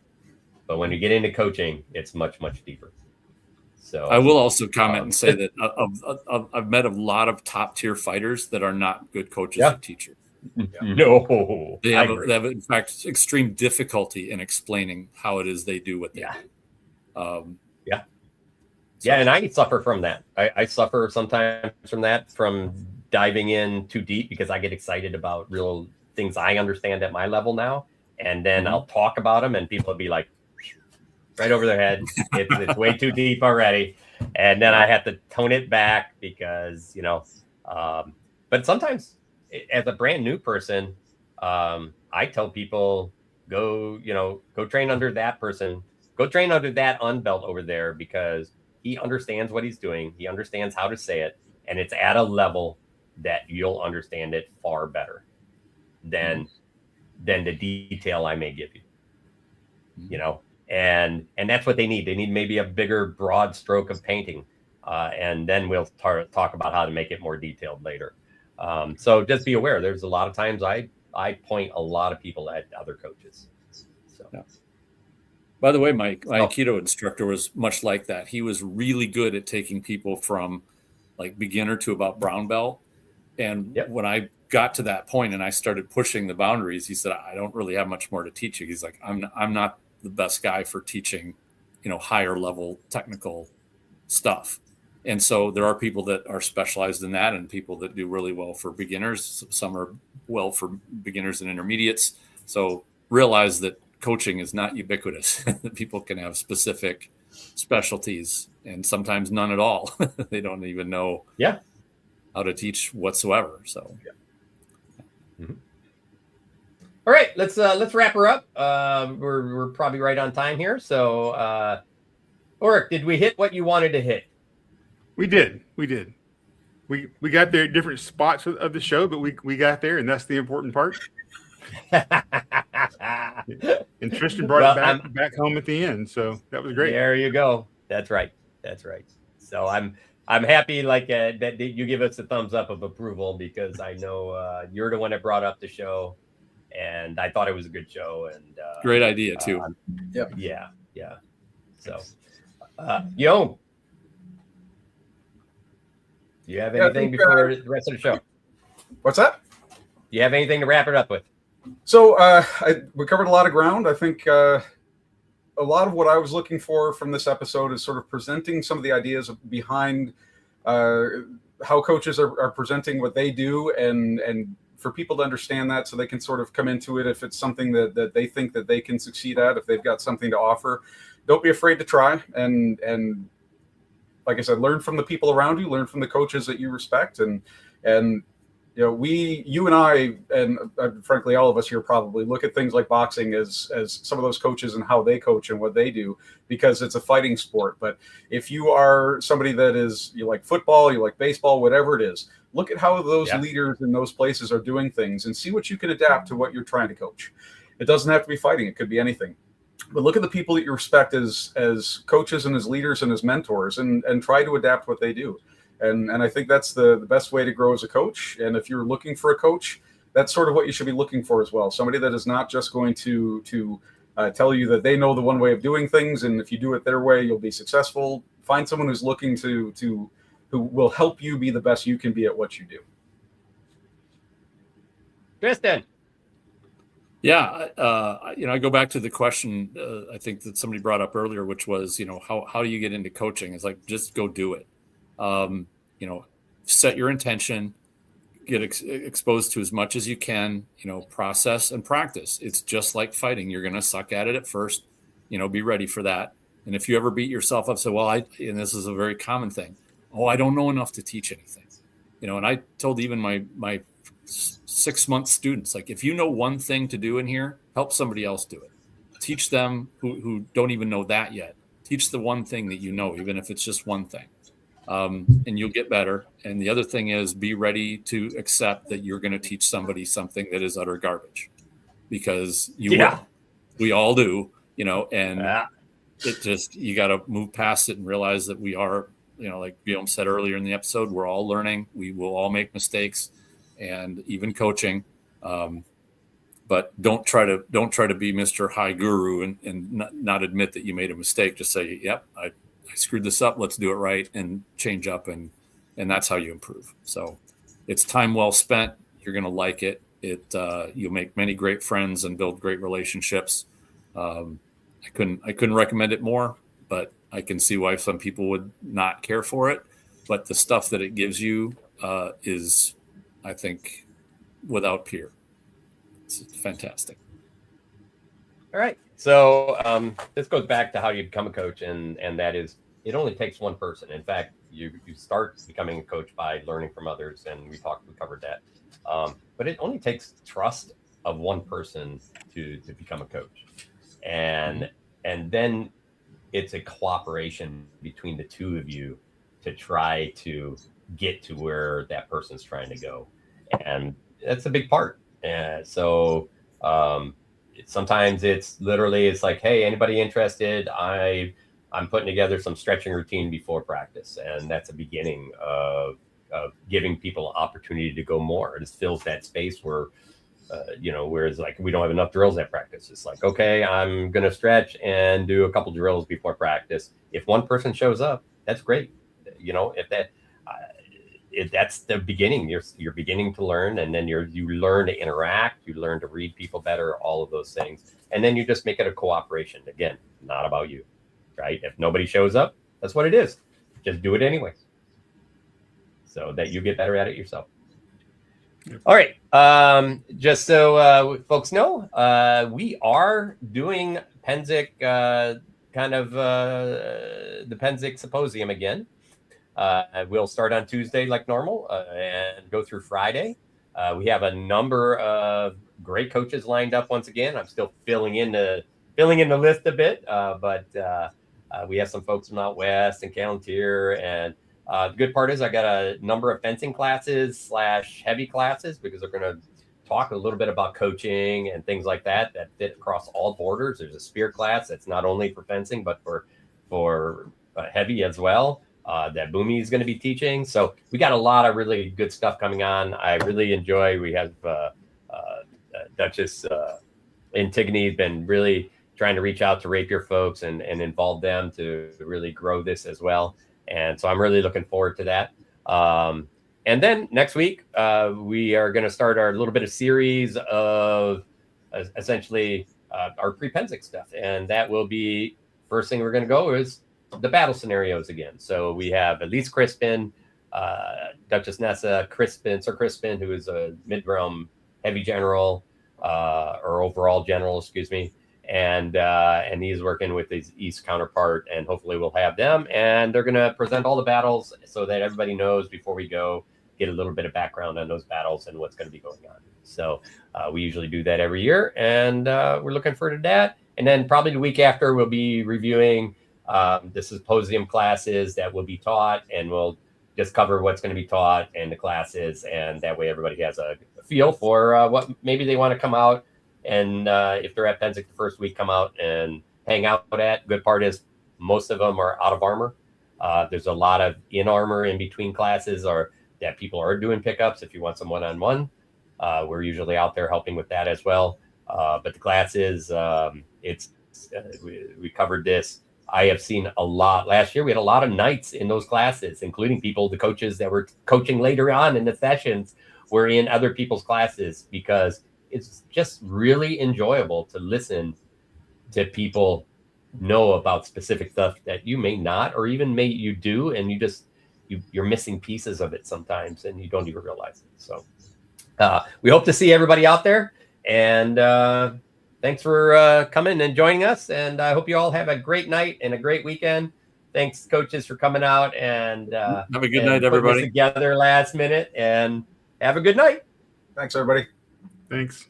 But when you get into coaching, it's much, much deeper. So I will also comment and say that I've met a lot of top tier fighters that are not good coaches or teachers. No, they have, in fact, extreme difficulty in explaining how it is they do what they do. And I suffer from that. I suffer sometimes from that, from diving in too deep, because I get excited about real things I understand at my level now. And then I'll talk about them and people will be like, right over their head. It's way too deep already. And then I have to tone it back because, but sometimes as a brand new person, I tell people, go train under that person, go train under that unbelt over there, because he understands what he's doing. He understands how to say it. And it's at a level that you'll understand it far better than the detail I may give you, and that's what they need. They need maybe a bigger, broad stroke of painting. And then we'll talk about how to make it more detailed later. So just be aware, there's a lot of times I point a lot of people at other coaches. So. Yeah. By the way, my Aikido instructor was much like that. He was really good at taking people from like beginner to about brown belt. And when I got to that point and I started pushing the boundaries, he said, I don't really have much more to teach you. He's like, I'm not the best guy for teaching, higher level technical stuff. And so there are people that are specialized in that, and people that do really well for beginners. Some are well for beginners and intermediates. So realize that coaching is not ubiquitous. People can have specific specialties and sometimes none at all. They don't even know how to teach whatsoever. So All right, let's wrap her up. We're probably right on time here. So Ulrich, did we hit what you wanted to hit? We did. We got there at different spots of the show, but we got there, and that's the important part. And Tristan brought it back home at the end, so that was great. There you go. That's right. So I'm happy that you give us a thumbs up of approval, because I know you're the one that brought up the show, and I thought it was a good show, and great idea too. Yeah. So, Yo, do you have anything before the rest of the show? What's that? Do you have anything to wrap it up with? So we covered a lot of ground. I think a lot of what I was looking for from this episode is sort of presenting some of the ideas behind how coaches are presenting what they do, and for people to understand that, so they can sort of come into it if it's something that they think that they can succeed at, if they've got something to offer. Don't be afraid to try, and like I said, learn from the people around you, learn from the coaches that you respect, and you and I, and frankly, all of us here probably look at things like boxing as some of those coaches and how they coach and what they do, because it's a fighting sport. But if you are somebody you like football, you like baseball, whatever it is, look at how those leaders in those places are doing things and see what you can adapt to what you're trying to coach. It doesn't have to be fighting. It could be anything. But look at the people that you respect as coaches and as leaders and as mentors, and try to adapt what they do. And I think that's the best way to grow as a coach. And if you're looking for a coach, that's sort of what you should be looking for as well. Somebody that is not just going to tell you that they know the one way of doing things, and if you do it their way, you'll be successful. Find someone who's looking who will help you be the best you can be at what you do. Tristan. Yeah, I go back to the question I think that somebody brought up earlier, which was, how do you get into coaching? It's like, just go do it. Set your intention, get exposed to as much as you can, process and practice. It's just like fighting. You're going to suck at it at first, be ready for that. And if you ever beat yourself up, say, well, and this is a very common thing. Oh, I don't know enough to teach anything, and I told even my 6-month students, like, if you know one thing to do in here, help somebody else do it. Teach them who don't even know that yet. Teach the one thing that even if it's just one thing. And you'll get better. And the other thing is, be ready to accept that you're going to teach somebody something that is utter garbage, because you will. We all do, and it just, you got to move past it and realize that we are, like Guillaume said earlier in the episode, we're all learning. We will all make mistakes, and even coaching. But don't try to be Mr. High Guru and not admit that you made a mistake. Just say, yep, I screwed this up. Let's do it right and change up. And that's how you improve. So it's time well spent. You're going to like it. You'll make many great friends and build great relationships. I couldn't recommend it more, but I can see why some people would not care for it. But the stuff that it gives you is, I think, without peer. It's fantastic. All right. So this goes back to how you become a coach, and that is, it only takes one person. In fact, you start becoming a coach by learning from others, and we covered that. But it only takes trust of one person to become a coach, and then it's a cooperation between the two of you to try to get to where that person's trying to go, and that's a big part. And so sometimes it's like, hey, anybody interested? I'm putting together some stretching routine before practice, and that's a beginning of giving people an opportunity to go more. It just fills that space where whereas like we don't have enough drills at practice. It's like, okay, I'm gonna stretch and do a couple drills before practice. If one person shows up, that's great. If that's the beginning, you're beginning to learn, and then you learn to interact, you learn to read people better, all of those things, and then you just make it a cooperation. Again, not about you, right? If nobody shows up, that's what it is. Just do it anyway, so that you get better at it yourself. Yep. All right. Just so folks know, we are doing Penzic, the Penzic Symposium again. We'll start on Tuesday like normal and go through Friday. We have a number of great coaches lined up once again. I'm still filling in the list a bit, but we have some folks from out west and Calentier. And the good part is I got a number of fencing classes / heavy classes, because they're going to talk a little bit about coaching and things like that fit across all borders. There's a spear class that's not only for fencing, but for heavy as well. That Boomy is going to be teaching. So we got a lot of really good stuff coming on. I really enjoy. We have Duchess Antigone has been really trying to reach out to Rapier folks and involve them to really grow this as well. And so I'm really looking forward to that. And then next week, we are going to start our little bit of series of essentially our pre-Penzic stuff. And that will be, first thing we're going to go is the battle scenarios again. So we have Elise Crispin, Duchess Nessa Crispin, Sir Crispin, who is a mid-realm heavy general, or overall general, excuse me. And he's working with his East counterpart, and hopefully we'll have them. And they're going to present all the battles so that everybody knows before we go, get a little bit of background on those battles and what's going to be going on. So we usually do that every year, and we're looking forward to that. And then probably the week after, we'll be reviewing the symposium classes that will be taught, and we'll just cover what's going to be taught and the classes, and that way everybody has a feel for what maybe they want to come out. And if they're at Penzic the first week, come out and hang out at. Good part is most of them are out of armor. There's a lot of in armor in between classes, or that people are doing pickups if you want some one-on-one. We're usually out there helping with that as well. But the classes, we covered this. I have seen a lot. Last year, we had a lot of nights in those classes, including the coaches that were coaching later on in the sessions were in other people's classes, because it's just really enjoyable to listen to people know about specific stuff that you may not, or even you do, and you're missing pieces of it sometimes, and you don't even realize it. So We hope to see everybody out there. And thanks for coming and joining us. And I hope you all have a great night and a great weekend. Thanks, coaches, for coming out and have a good and night, putting everybody. this together last minute. And have a good night. Thanks, everybody. Thanks.